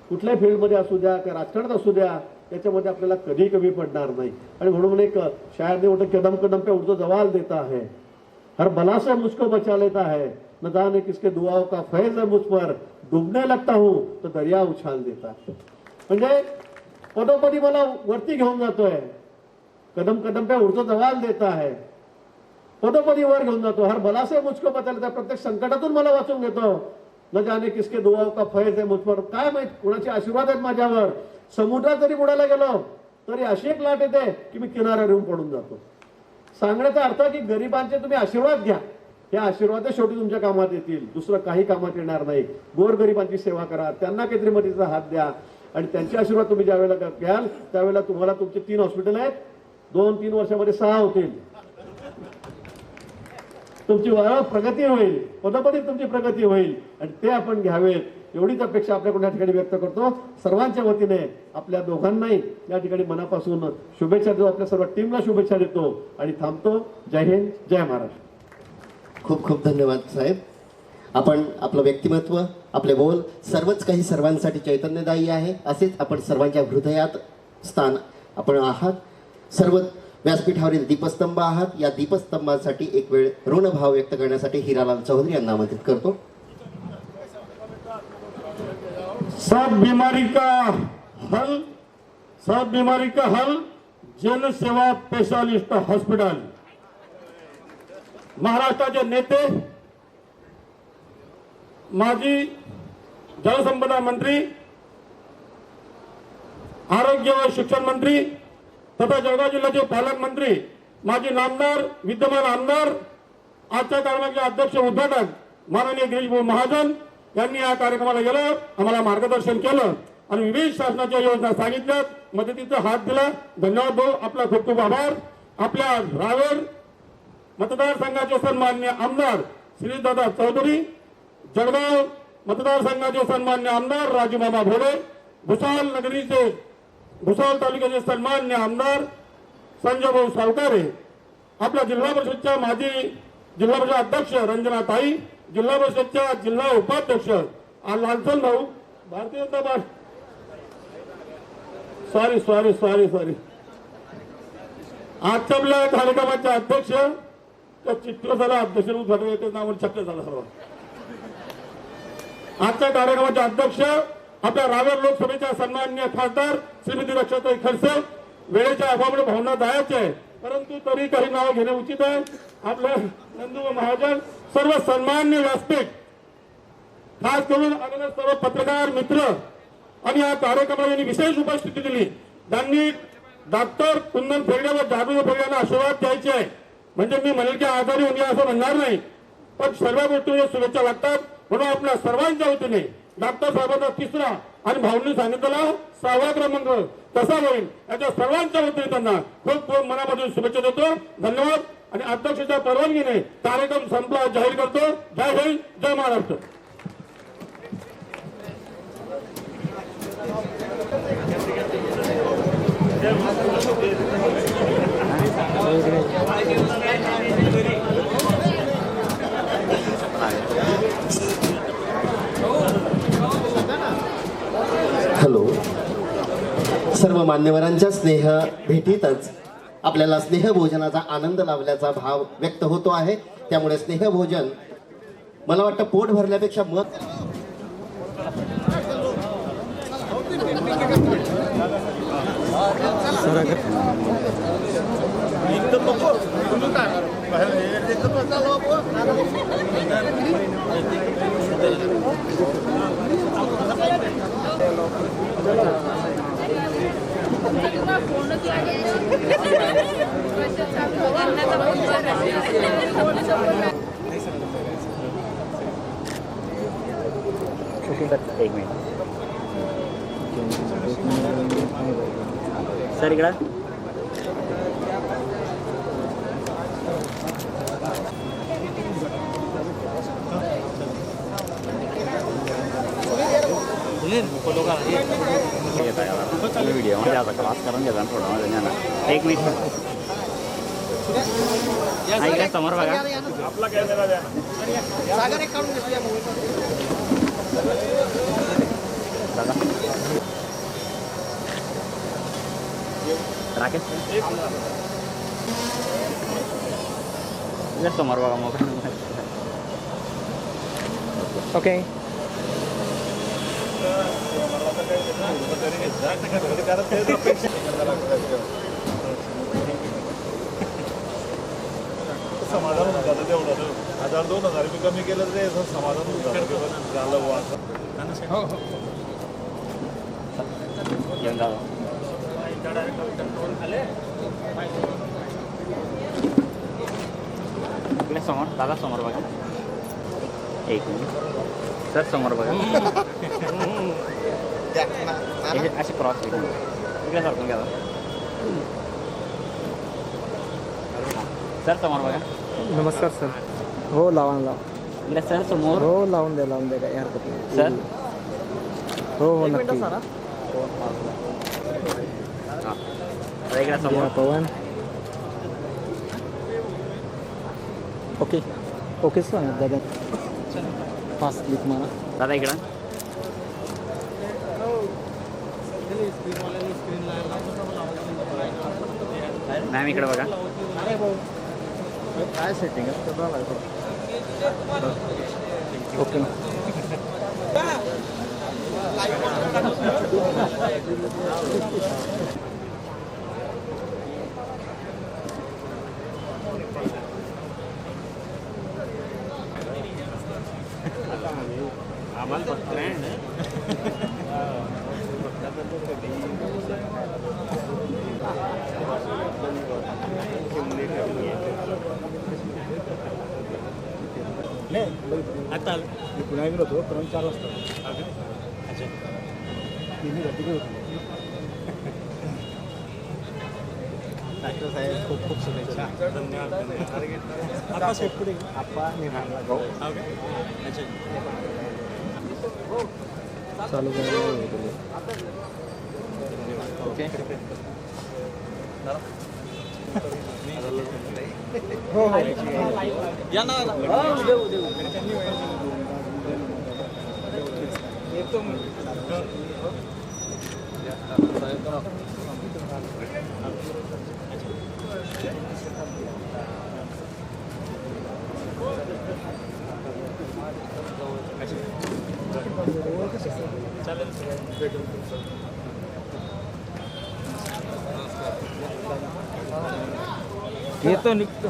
कुठल्याही फील्डमध्ये असू द्या, किंवा राजकारणात असू द्या, त्याच्यामध्ये आपल्याला कधी कमी पडणार नाही. आणि म्हणून एक शायर ने उठे कदम कदम पे उर्दू जवाल देता है, हर बला से मुझको बचा लेता है, न जाने किसके दुआओं का फैज है मुझ पर, डूबने लगता हूं तो दरिया उछाल देता है. म्हणजे पदोपदी मला वरती घेऊन जातोय. कदम कदम पे उर्दू जवाल देता है, पदोपदी वर घेऊन जातो. हर बला से मुझको बचा लेता है, प्रत्येक संकटातून मला वाचून घेतो. न जाने किसके दुआओं का फैज है मुझ पर, काय माहित कुणाचे आशीर्वाद आहेत माझ्यावर. समुद्रात जरी बुडायला गेलो तरी अशी एक लाट येते की मी किनाऱ्यावर येऊन पडून जातो. सांगण्याचा अर्थ की गरिबांचे तुम्ही आशीर्वाद घ्या, हे आशीर्वाद शेवटी तुमच्या कामात येतील, दुसरं काही कामात येणार नाही. गोरगरिबांची सेवा करा, त्यांना काहीतरी मदतीचा हात द्या. आणि त्यांचे आशीर्वाद तुम्ही ज्यावेळेला घ्याल त्यावेळेला तुम्हाला तुमचे 3 हॉस्पिटल आहेत, 2-3 वर्षामध्ये 6 होतील. तुमची प्रगती होईल, पदोपदी तुमची प्रगती होईल. आणि ते आपण घ्यावेत एवढीच अपेक्षा आपल्याकडून या ठिकाणी व्यक्त करतो. सर्वांच्या वतीने आपल्या दोघांनाही या ठिकाणी मनापासून शुभेच्छा देतो, आपल्या सर्व टीमला शुभेच्छा देतो आणि थांबतो. जय हिंद, जय महाराष्ट्र. खूप खूप धन्यवाद साहेब. आपण आपलं व्यक्तिमत्व, आपले बोल सर्वच काही सर्वांसाठी चैतन्यदायी आहे. असेच आपण सर्वांच्या हृदयात स्थान आपण आहात. सर्व व्यासपीठावरील दीपस्तंभ आहात. या दीपस्तंभासाठी एक वेळ ऋणभाव व्यक्त करण्यासाठी हिरालाल चौधरी यांना आमंत्रित करतो. सब बीमारी का हल जन सेवा स्पेशालिस्ट हॉस्पिटल. महाराष्ट्राचे नेते, माजी जलसंपदा मंत्री, आरोग्य व शिक्षण मंत्री तथा जळगाव जिल्ह्याचे पालकमंत्री, माजी नामदार, विद्यमान आमदार, आजच्या कार्यक्रमाचे अध्यक्ष उद्घाटक माननीय गिरीश भाऊ महाजन यांनी या कार्यक्रमाला गेलं, आम्हाला मार्गदर्शन केलं आणि विविध शासनाच्या योजना सांगितल्यात, मदतीचा हात दिला. धन्यवाद भाऊ, आपला खूप खूप आभार. आपल्या रावेर मतदारसंघाचे सन्माननीय आमदार श्रीदादा चौधरी, जळगाव मतदारसंघाचे सन्माननीय आमदार राजूमामा भोळे, भुसावळ तालुक्याचे सन्माननीय आमदार संजय भाऊ सावकारे, आपल्या जिल्हा परिषदच्या माजी जिल्हा परिषद अध्यक्ष रंजना ताई, जिल्हा परिषदच्या जिल्हा उपाध्यक्ष लालचंद भाऊ, भारतीय जनता पार्टी सॉरी आजच्या आपल्या कार्यक्रमाचे अध्यक्ष त्या चित्रकला अध्यक्ष उद्घाटन येते नाव छक्के झाला सर्व. आजच्या कार्यक्रमाचे अध्यक्ष आपल्या रावेर लोकसभेच्या सन्माननीय खासदार श्रीमती रक्षाताई खडसे. वेळेच्या अभावामुळे भावना जायचे आहे, परंतु तरी काही नाव घेणे उचित आहे. आपले नंदू महाजन, सर्व सन्माननीय व्यासपीठ, खास करून आलेले सर्व पत्रकार मित्र आणि या कार्यक्रमाला यांनी विशेष उपस्थिती दिली. त्यांनी डॉक्टर कुंदन फेरडे व जादू फेरड्यांना आशीर्वाद द्यायचे आहे. म्हणजे मी म्हणेल की आजारी होणे असं म्हणणार नाही, पण सर्व गोष्टींना शुभेच्छा लागतात. म्हणून आपल्या सर्वांच्या वतीने डॉक्टर साहेबांचा 3रा आणि भाऊंनी सांगितलेला 6वा क्रमांक कसा होईल याच्या सर्वांच्या वतीने त्यांना खूप खूप मनापासून शुभेच्छा देतो. धन्यवाद. आणि अध्यक्षाच्या परवानगीने कार्यक्रम संपला जाहीर करतो. जय हिंद, जय महाराष्ट्र. हॅलो. सर्व मान्यवरांच्या स्नेह भेटीतच आपल्याला स्नेहभोजनाचा आनंद लाभल्याचा भाव व्यक्त होतो आहे. त्यामुळे स्नेहभोजन मला वाटतं पोट भरल्यापेक्षा मत एक मिनिट सर इकडं व्हिडिओ मध्ये आता क्लास करून घ्या थोडा एक मिनिट काय समोर बघा आपला कॅमेरा द्या दादा राकेश समोर बघा मोबाईल ओके समाधान होऊन जातं तेवढं 1000-2000 मी कमी केलं तरी समाधान होऊन जातं येऊन जा इकडे समोर दादा समोर बघा एक मिनिट सर समोर बघा असे क्रॉस इकडे सरकून घ्या सर समोर बघा नमस्कार सर. हो लावा इकडे सर समोर हो लावून द्या काही हरकत नाही सर हो हो नक्की. हां इकडे समोर पवन ओके ओके सर दादा दादा इकडं मॅम इकडे बघा. काय सेटिंग ओके ना. आम्हाला फक्त आता पुन्हा गेलो होतो पण 4 वाजता. अच्छा डॉक्टर साहेब खूप खूप शुभेच्छा. धन्यवाद. आता साहेब पुढे आप्पा निघाला हो का. अच्छा चालू ओके. हो या ना येतो निघतो.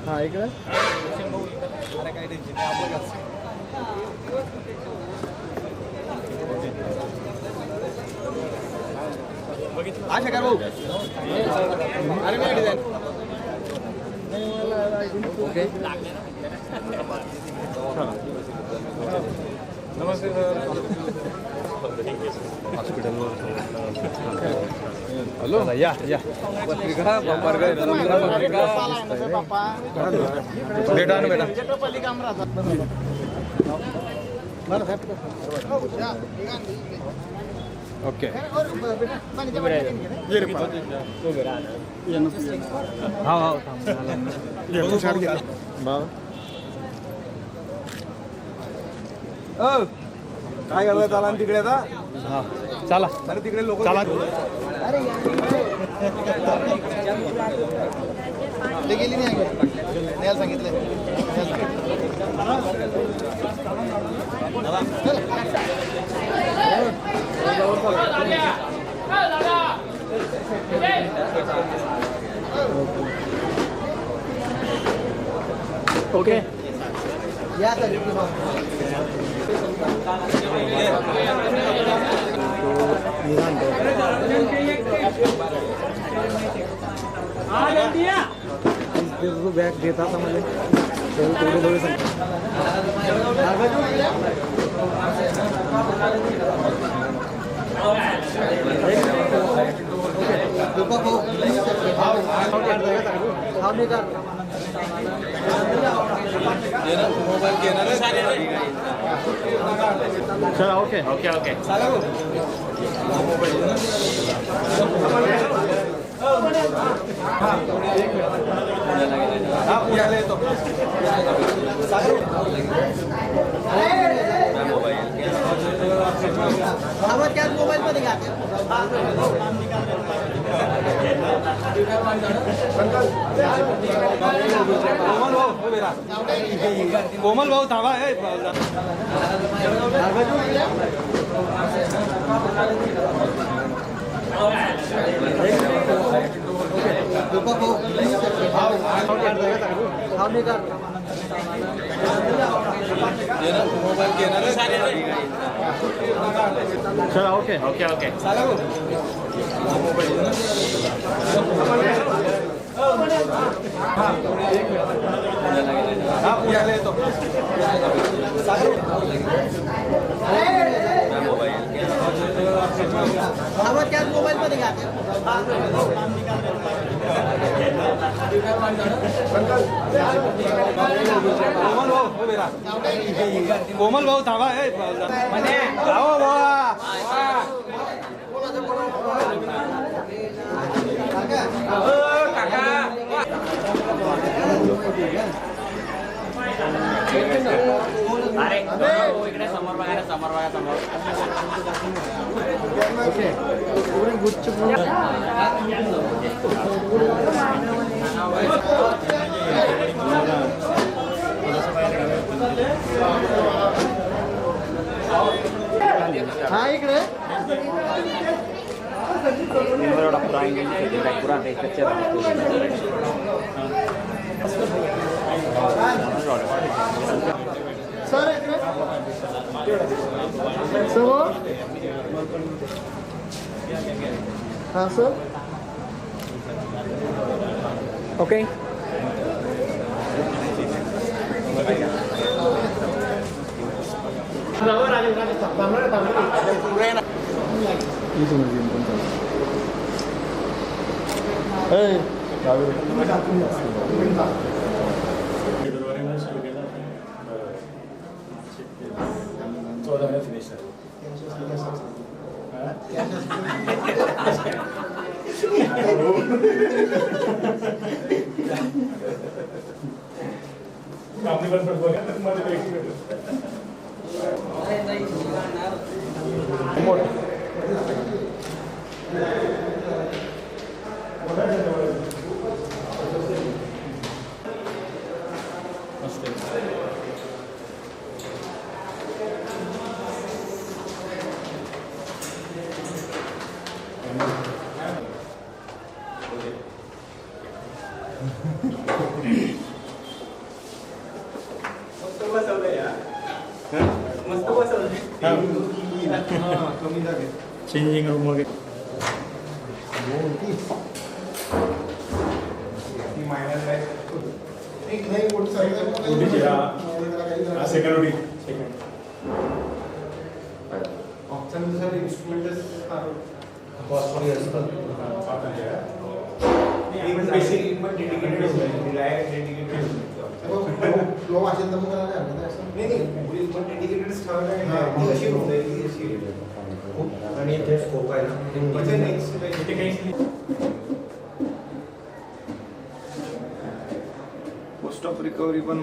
हा इकडे काय टेन्शन नाही आपलं कसं. आशा कर भाऊ. अरे नाही डिझाईन ओके. नमस्ते सर. हॅलो या या पत्रिका बेटा ना बेटा ओके काय करताय चला तिकडे आता. चला अरे तिकडे लोक चला ते गेली नाही न्यायला सांगितलं. ओके. या बॅग देत आता म्हणजे चला ओके ओके ओके. मोबाईल मध्ये कोमल भाऊ थांबा. चला ओके ओके ओके. मोबाईल मध्ये कोमल भाऊ थांबा. अरे इकडे समोर बघा, समोर बघा, समोर. हा इकडे सर इकडे समोर हा सर ओके. फेब्रुवारीमध्ये सुरू केला. 14 फिनिश झालं. आपली पण बघा मध्ये चेंजिंग रूम वगैरे सेकंड पोस्ट ऑफ रिकव्हरी पण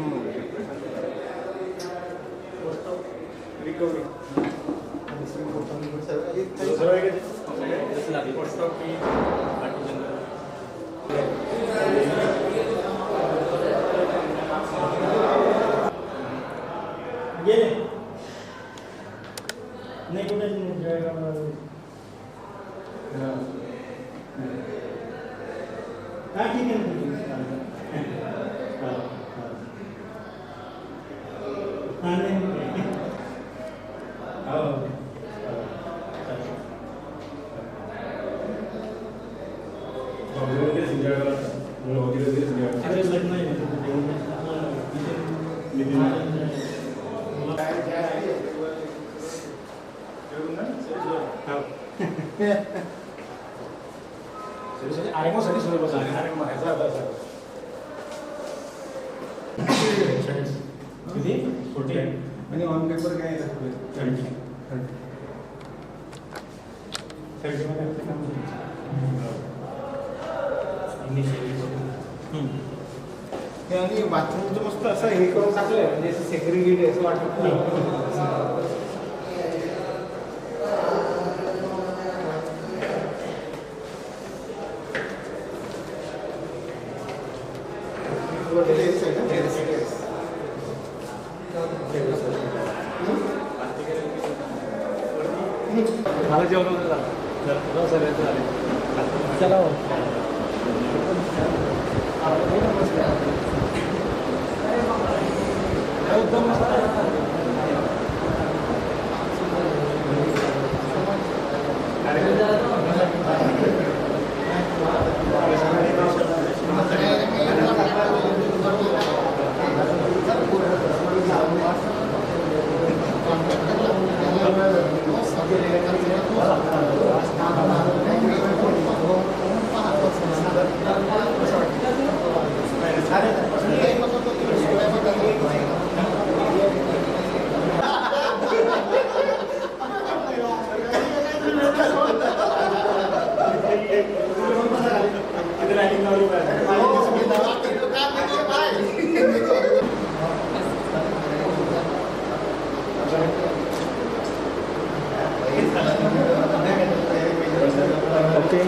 गेले नाही कुठे ठीक आणि ऑन पेपर काय आणि बाथरूमचं मस्त असं हे करून टाकलंय म्हणजे सेग्रिगेट असं वाटत नाही. मला जेवण चला ओके